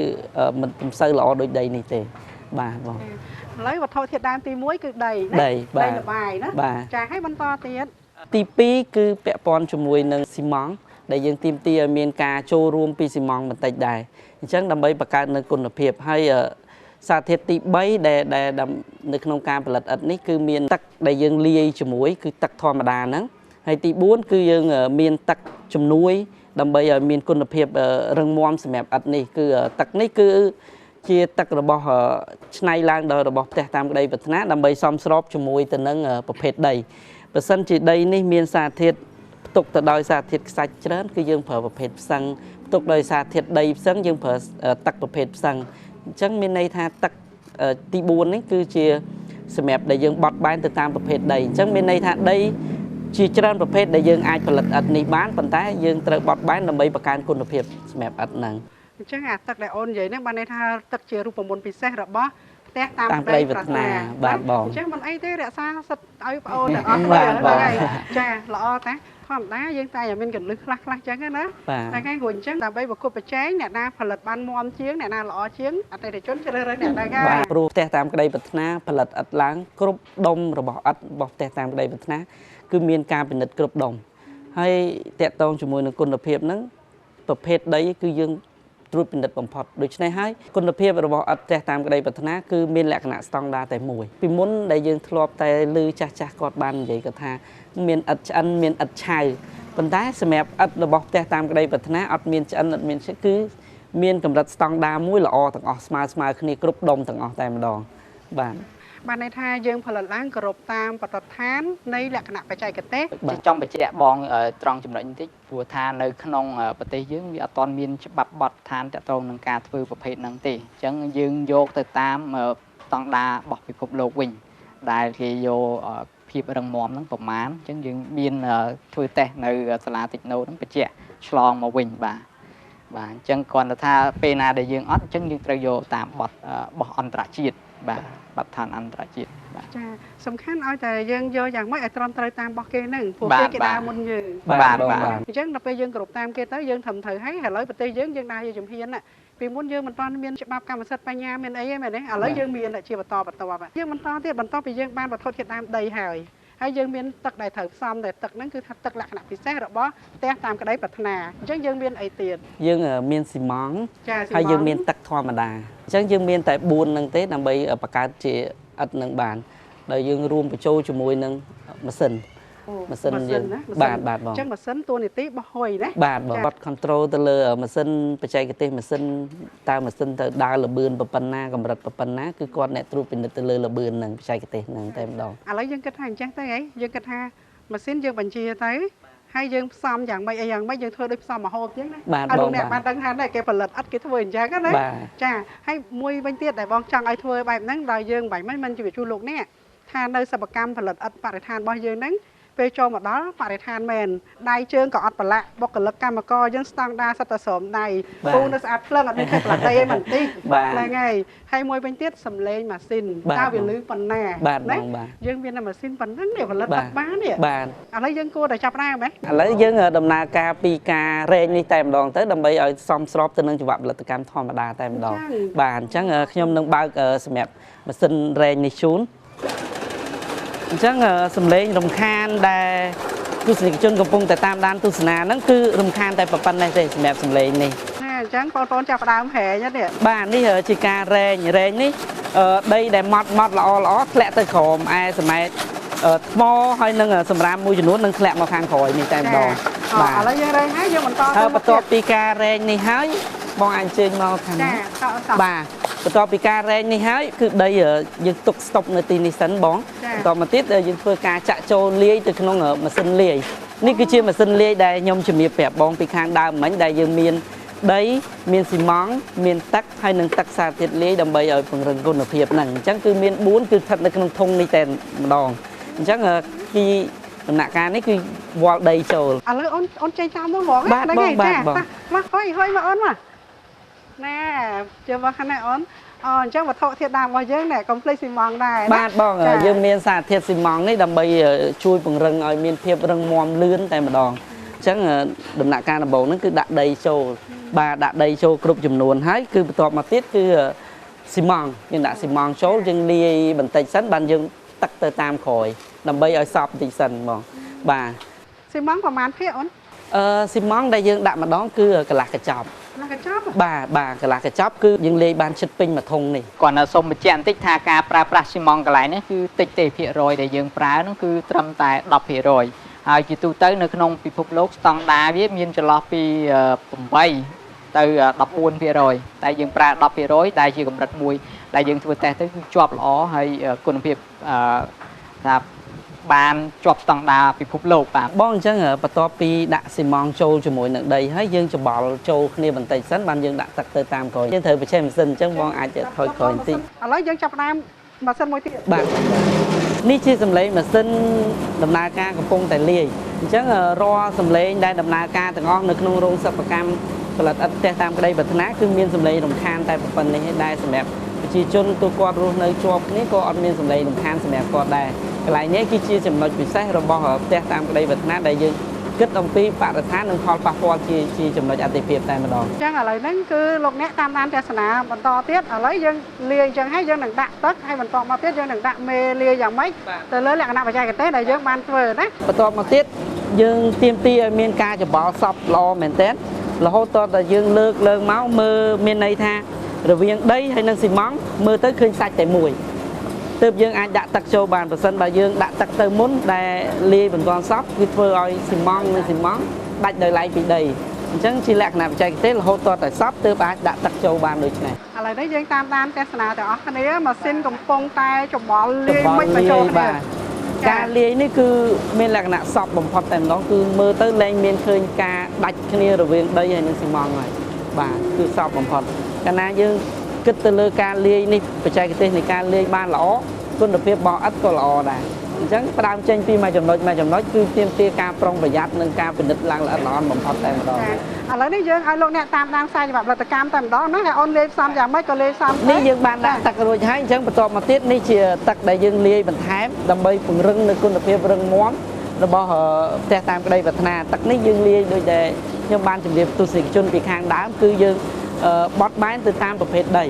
មិនសូវល្អដូចដីនេះទេបាទបង ឥឡូវវត្ថុធាតុដើមទី1គឺដីណា ដីបាទ ដីលបាយណា បាទ ចាហើយបន្តទៀត ទី2គឺពាក់ព័ន្ធជាមួយនឹងស៊ីម៉ងត៍ដែលយើងទាមទារឲ្យមានការចូលរួមពីស៊ីម៉ងត៍បន្តិចដែរអញ្ចឹងដើម្បីបង្កើតនូវគុណភាពហើយសារធាតុទី3ដែលនៅក្នុងការផលិតឥដ្ឋនេះគឺមានទឹកដែលយើងលាយជាមួយគឺទឹកធម្មតាហ្នឹងហើយទី4គឺយើងមានទឹកជំនួយដើម្បីឲ្យមានគុណភាពរឹងមាំសម្រាប់ឥដ្ឋនេះគឺទឹកនេះគឺជាទឹករបស់ឆ្នៃឡើងដោយរបស់ផ្ទះតាមក្តីប្រាថ្នាដើម្បីសមស្របជាមួយទៅនឹងប្រភេទដីបើសិនជាដីនេះមានសារធាតុផ្ទុកទៅដោយសារធាតុខ្សាច់ច្រើនគឺយើងប្រើប្រភេទផ្សឹងផ្ទុកដោយសារធាតុដីផ្សឹងយើងប្រើទឹកប្រភេទផ្សឹងអញ្ចឹងមានន័យថាទឹកទី4នេះគឺជាសម្រាប់ដែលយើងបត់បែនទៅតាមប្រភេទដីអញ្ចឹងមានន័យថាដីជាច្រើនប្រភេទដែលយើងអាចផលិតឥដ្ឋនេះបានប៉ុន្តែយើងត្រូវបត់បែនដើម្បីបង្កើនគុណភាពសម្រាប់ឥដ្ឋហ្នឹង អញ្ចឹងអាទឹកដែលអូននិយាយហ្នឹងបានន័យថាទឹកជារូបមន្តពិសេសរបស់ផ្ទះតាម ក្តីប្រាថ្នាបាទបង អញ្ចឹងមិនអីទេរក្សាសិទ្ធឲ្យបងអូនទាំងអស់គ្នាហ្នឹងហើយចាល្អតាធម្មតាយើងតែមានកន្លឹះខ្លះអញ្ចឹងណាហ្នឹងហើយព្រោះអញ្ចឹងដើម្បីប្រកួតប្រជែងអ្នកណាផលិតបានមាំជាងអ្នកណាល្អជាងអតិថិជនជ្រើសរើសអ្នកហ្នឹងហើយ បាទព្រោះផ្ទះតាមក្តីប្រាថ្នាផលិតឥដ្ឋឡើងគ្រប់ដុំរបស់ឥដ្ឋរបស់ផ្ទះតាមក្តីប្រាថ្នាគឺមានការពិនិត្យគ្រប់ដុំហើយតកតងជាមួយនឹងគុណភាពហ្នឹងប្រភេទដីគឺយើងត្រួតពិនិត្យបំផុតដូច្នេះហើយគុណភាពរបស់ឥដ្ឋផ្ទះតាមក្តីប្រាថ្នាគឺមានលក្ខណៈស្តង់ដារតែមួយពីមុនដែលយើងធ្លាប់តែឮចាស់គាត់បាននិយាយគាត់ថាមានឥដ្ឋឆ្អិនមានឥដ្ឋឆៅប៉ុន្តែសម្រាប់ឥដ្ឋរបស់ផ្ទះតាមក្តីប្រាថ្នាអត់មានឆ្អិនអត់មានឆៅគឺមានកម្រិតស្តង់ដារមួយល្អទាំងអស់ស្មើគ្នាគ្រប់ដុំទាំងអស់តែម្ដងបាទ បានន័យថាយើងផលិតឡើងគោរពតាមបទដ្ឋាននៃលក្ខណៈបច្ចេកទេស ចង់បញ្ជាក់បងត្រង់ចំណុចនេះតិចព្រោះថានៅក្នុងប្រទេសយើងវាអត់ទាន់មានច្បាប់បទដ្ឋានទាក់ទងនឹងការធ្វើប្រភេទហ្នឹងទេអញ្ចឹងយើងយកទៅតាមស្តង់ដាររបស់ពិភពលោកវិញដែលគេយកភាពរឹងមាំហ្នឹងប្រមាណអញ្ចឹងយើងមានធ្វើតេស្តនៅសាលាតិចណូហ្នឹងបញ្ជាក់ឆ្លងមកវិញបាទ បាទអញ្ចឹងគ្រាន់តែថាពេលណាដែលយើងអត់អញ្ចឹងយើងត្រូវយកតាមបទបោះអន្តរជាតិបាទបទដ្ឋានអន្តរជាតិបាទ ចាសំខាន់ឲ្យតែយើងយកយ៉ាងម៉េចឲ្យត្រឹមត្រូវតាមរបស់គេហ្នឹងពួកគេដើរមុនយើង បាទបាទ អញ្ចឹងដល់ពេលយើងគ្រប់តាមគេទៅយើងត្រឹមត្រូវហើយឥឡូវប្រទេសយើងដើរយកជំហានណាពីមុនយើងមិនទាន់មានច្បាប់កម្មសិទ្ធិបញ្ញាមានអីទេមែនទេឥឡូវយើងមានជាបន្តយើងបន្តទៀតបន្តពីយើងបានវត្ថុធាតុដើមដីហើយយើងមានទឹកដែលត្រូវផ្សំតែទឹកហ្នឹងគឺថាទឹកលក្ខណៈពិសេសរបស់ផ្ទះតាមក្តីប្រាថ្នាអញ្ចឹងយើងមានអីទៀត យើងមានស៊ីម៉ង ចាស៊ីម៉ង ហើយយើងមានទឹកធម្មតាអញ្ចឹងយើងមានតែ4ហ្នឹងទេដើម្បីបង្កើតជាឥដ្ឋនឹងបានដោយយើងរួមបញ្ចូលជាមួយនឹងម៉ាស៊ីនយើងបាទបងអញ្ចឹងម៉ាស៊ីនតួនាទីរបស់ហុយណាបាទបងគាត់ control ទៅលើម៉ាស៊ីនបច្ចេកទេសម៉ាស៊ីនតើម៉ាស៊ីនទៅដើរលបឿនប៉ុណ្ណាកម្រិតប៉ុណ្ណាគឺគាត់អ្នកត្រួតពិនិត្យទៅលើលបឿនហ្នឹងបច្ចេកទេសហ្នឹងតែម្ដងឥឡូវយើងគិតថាអញ្ចឹងទៅហីយើងគិតថាម៉ាស៊ីនយើងបញ្ជាទៅហើយយើងផ្សំយ៉ាងម៉េចយ៉ាងម៉េចយើងធ្វើដូចផ្សំម្ហូបអញ្ចឹងណាឲ្យលោកអ្នកបានដឹងថាគេផលិតឥដ្ឋគេធ្វើអញ្ចឹងណាចាហើយមួយវិញទៀតដែលបងចង់ឲ្យធ្វើបែបហ្នឹងដល់យើងបាញ់មិនជម្រាបជូនលោកអ្នកថានៅសិប្បកម្មផលិតឥដ្ឋបរិស្ថានរបស់យើងហ្នឹងពេលចូលមកដល់បរិស្ថានមែនដៃជើងក៏អត់ប្រឡាក់បុគ្គលិកកម្មករយើងស្តង់ដារសិតតែស្រោមដៃពូនៅស្អាតភ្លឹងអត់មានខិតប្រឡាក់ដីអីមិនតិចហ្នឹងហើយមួយវិញទៀតសំឡេងម៉ាស៊ីនតើវាលឺប៉ុណ្ណាណាយើងមានម៉ាស៊ីនប៉ុណ្ណឹងនេះផលិតអត់បាននេះបាទឥឡូវយើងគួរតែចាប់ដើមហ៎ឥឡូវយើងដំណើរការពីការរែងនេះតែម្ដងទៅដើម្បីឲ្យសមស្របទៅនឹងចង្វាក់ផលិតកម្មធម្មតាតែម្ដងបាទអញ្ចឹងខ្ញុំនឹងបើកសម្រាប់ម៉ាស៊ីនរែងនេះជូនអញ្ចឹងសំឡេងរំខានដែលទស្សនិកជនកំពុងតែតាមដានទស្សនាហ្នឹងគឺរំខានតែប៉ុណ្ណេះទេសម្រាប់សំឡេងនេះអញ្ចឹងបងប្អូនចាប់ផ្ដើមហែងនេះបាទនេះជាការរែងនេះដីដែលម៉ត់ល្អធ្លាក់ទៅក្រោមឯសម័យថ្មហើយនឹងសម្រាមមួយចំនួននឹងធ្លាក់មកខាងក្រោយនេះតែម្ដងបាទឥឡូវយើងរែងហើយយើងបន្តទៅបន្ទាប់ពីការរែងនេះហើយបងអញ្ជើញមកខាងនេះបាទបន្ទាប់ពីការរែងនេះហើយគឺដីយើងទុកស្តុបនៅទីនេះសិនបងបន្តមកទៀតយើងធ្វើការចាក់ចូលលាយទៅក្នុងម៉ាស៊ីនលាយនេះគឺជាម៉ាស៊ីនលាយដែលខ្ញុំជំរាបប្រាប់បងពីខាងដើមមិញដែលយើងមានដីមានស៊ីម៉ងមានទឹកហើយនិងទឹកសារធាតុលាយដើម្បីឲ្យពង្រឹងគុណភាពហ្នឹងអញ្ចឹងគឺមាន4គឺស្ថិតនៅក្នុងធុងនេះតែម្ដងអញ្ចឹងពីដំណាក់កាលនេះគឺវាល់ដីចូលឥឡូវអូនចេញតាមនោះហ្មងបាទបងមកហុយមកអូនមកណែជើមកខាងនេះអូនអញ្ចឹងវត្ថុធាតុដើមរបស់យើងណែកុំភ្លេចស៊ីម៉ងដែរបាទបងយើងមានសារធាតុស៊ីម៉ងនេះដើម្បីជួយពង្រឹងឲ្យមានភាពរឹងមាំលឿនតែម្ដងអញ្ចឹងដំណាក់កាលដំបូងហ្នឹងគឺដាក់ដីចូលបាទដាក់ដីចូលគ្រប់ចំនួនហើយគឺបន្ទាប់មកទៀតគឺស៊ីម៉ងយើងដាក់ស៊ីម៉ងចូលយើងលាយបន្តិចសិនបានយើងទឹកទៅតាមក្រោយដើម្បីឲ្យសព្វបន្តិចសិនបងបាទស៊ីម៉ងប្រហែលភាគអូនស៊ីម៉ងដែលយើងដាក់ម្ដងគឺកន្លះកញ្ចប់បាទកន្លះកញ្ចប់គឺយើងលាយបានជិតពេញមួយធុងនេះគាត់សូមបញ្ជាក់បន្តិចថាការប្រើប្រាស់ស៊ីម៉ងកន្លែងនេះគឺតិចទេភាគរយដែលយើងប្រើនោះគឺត្រឹមតែ 10% ហើយជាទូទៅនៅក្នុងពិភពលោកស្តង់ដារវាមានចន្លោះពី8ទៅ 14% តែយើងប្រើ 10% ដែលជាកម្រិតមួយដែលយើងធ្វើតេស្តទៅគឺជាប់ល្អហើយគុណភាពថាបានជាប់ស្តង់ដារពិភពលោកបាទបងអញ្ចឹងបន្ទាប់ពីដាក់ស៊ីម៉ងចូលជាមួយនឹងដីហើយយើងច្បល់ចូលគ្នាបន្តិចសិនបានយើងដាក់ទឹកទៅតាមក្រោយយើងត្រូវបញ្ចេញម៉ាស៊ីនអញ្ចឹងបងអាចថយក្រោយបន្តិចឥឡូវយើងចាប់ផ្ដើមម៉ាស៊ីនមួយទៀតបាទនេះជាសំឡេងម៉ាស៊ីនដំណើរការកំពុងតែលាយអញ្ចឹងរាល់សំឡេងដែលដំណើរការទាំងអស់នៅក្នុងរោងសិប្បកម្មផលិតឥដ្ឋផ្ទះតាមក្តីប្រាថ្នាគឺមានសំឡេងរំខានតែប៉ុណ្្នេះឯដែរសម្រាប់ប្រជាជនទូគាត់រស់នៅជាប់គ្នាក៏អត់មានសំឡេងរំខានសម្រាប់គាត់ដែរកន្លែងនេះគឺជាចំណុចពិសេសរបស់ផ្ទះតាមក្តីប្រាថ្នាដែលយើងគិតអំពីបរិស្ថាននិងផលប៉ះពាល់ជាចំណុចអតិភិបតែម្ដងអញ្ចឹងឥឡូវហ្នឹងគឺលោកអ្នកតាមដានទស្សនាបន្តទៀតឥឡូវយើងលាយអញ្ចឹងហើយយើងនឹងដាក់ទឹកហើយបន្តមកទៀតយើងនឹងដាក់មេលាយយ៉ាងម៉េចទៅលើលក្ខណៈបច្ចេកទេសដែលយើងបានធ្វើណាបន្តមកទៀតយើងទាមទារឲ្យមានការច្បល់សពល្អមែនទែនរហូតតតែយើងលើកមកមើលមានន័យថារវាងដីហើយនិងស៊ីម៉ងមើលទៅឃើញសាច់តែមួយទើបយើងអាចដាក់ទឹកចូលបានប្រសិនបើយើងដាក់ទឹកទៅមុនដែលលាយបន្ទាន់សពគឺធ្វើឲ្យស៊ីម៉ងនិងស៊ីម៉ងដាច់ដោយឡែកពីដីអញ្ចឹងជាលក្ខណៈបច្ចេកទេសរហូតតតែសពទើបអាចដាក់ទឹកចូលបានដូចនេះឥឡូវនេះយើងតាមដានទស្សនាទាំងអស់គ្នាម៉ាស៊ីនកំពុងតែច្បល់លាយមិនបញ្ចូលគ្នាការលាយនេះគឺមានលក្ខណៈសពបំផុតតែម្ដងគឺមើលទៅលែងមានឃើញការដាច់គ្នារវាងដីហើយនិងស៊ីម៉ងហើយបាទគឺសពបំផុតកាលណាយើងគិតទៅលើការលាយនេះបច្ចេកទេសនៃការលាយបានល្អគុណភាពរបស់ឥដ្ឋក៏ល្អដែរ អញ្ចឹងផ្ដើមចេញពីមួយចំណុចគឺទាមទារការប្រុងប្រយ័ត្ននិងការពិនិត្យឡើងល្អិតល្អន់បំផុតតែម្ដង ឥឡូវនេះយើងឲ្យលោកអ្នកតាមដានខ្សែច្បាប់ផលិតកម្មតែម្ដងណាហើយអូនលេខផ្សំយ៉ាងម៉េចក៏លេខផ្សំ នេះយើងបានដាក់ទឹករួចហើយអញ្ចឹងបន្ទាប់មកទៀតនេះជាទឹកដែលយើងលាយបន្ថែមដើម្បីពង្រឹងនៅគុណភាពរឹងមាំរបស់ផ្ទះតាមក្តីប្រាថ្នាទឹកនេះយើងលាយដូចដែលខ្ញុំបានជម្រាបទស្សនិកជនពីខាងដើមគឺយើងបត់បែនទៅតាមប្រភេទដី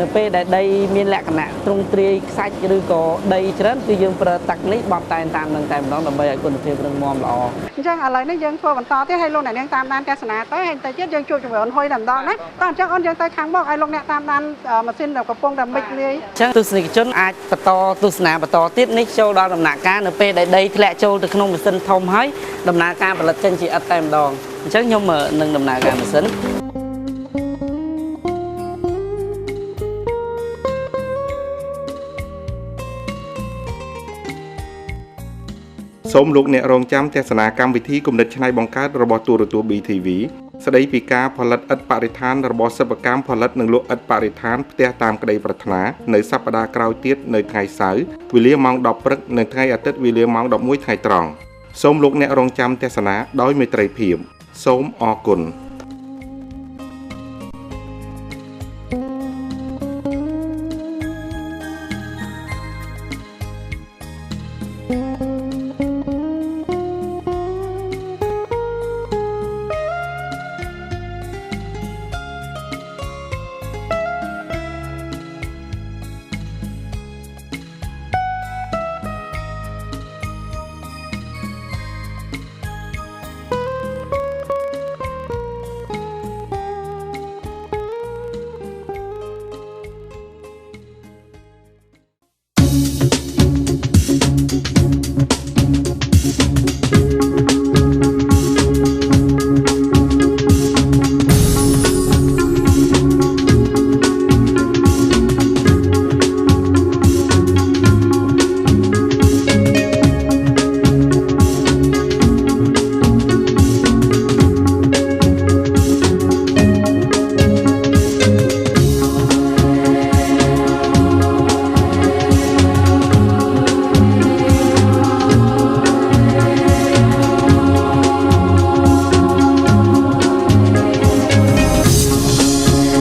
នៅពេលដែលដីមានលក្ខណៈទ្រង់ទ្រាយខ្សាច់ឬក៏ដីច្រើនគឺយើងប្រើទឹកនេះបត់តែនតាមនឹងតែម្ដងដើម្បីឲ្យគុណភាពរឹងមាំល្អ អញ្ចឹងឥឡូវនេះយើងធ្វើបន្តទៀតឲ្យលោកអ្នកនាងតាមដានទស្សនាទៅហើយទៅទៀតយើងជួបជាមួយអូនហ៊ុយតែម្ដងណាតោះអញ្ចឹងអូនយើងទៅខាងមុខឲ្យលោកអ្នកតាមដានម៉ាស៊ីនកំពុងតែមិចលាយ អញ្ចឹងទស្សនិកជនអាចបន្តទស្សនាបន្តទៀតនេះចូលដល់ដំណាក់កាលនៅពេលដែលដីធ្លាក់ចូលទៅក្នុងម៉ាស៊ីនធំហើយដំណើរការផលិតចេញជាឥដ្ឋតែម្ដងអញ្ចឹងខ្ញុំនឹងដំណើរការម៉ាស៊ីន សូមលោកអ្នករងចាំទស្សនាកម្មវិធីគំនិតច្នៃបង្កើតរបស់ទូរទស្សន៍ BTV ស្ដីពីការផលិតឥដ្ឋបរិស្ថានរបស់សិប្បកម្មផលិតនិងលក់ឥដ្ឋបរិស្ថានផ្ទះតាមក្តីប្រាថ្នានៅសប្តាហ៍ក្រោយទៀតនៅថ្ងៃសៅរ៍វេលាម៉ោង 10 ព្រឹកនិងថ្ងៃអាទិត្យវេលាម៉ោង 11 ថ្ងៃត្រង់សូមលោកអ្នករងចាំទស្សនាដោយមេត្រីភាពសូមអរគុណ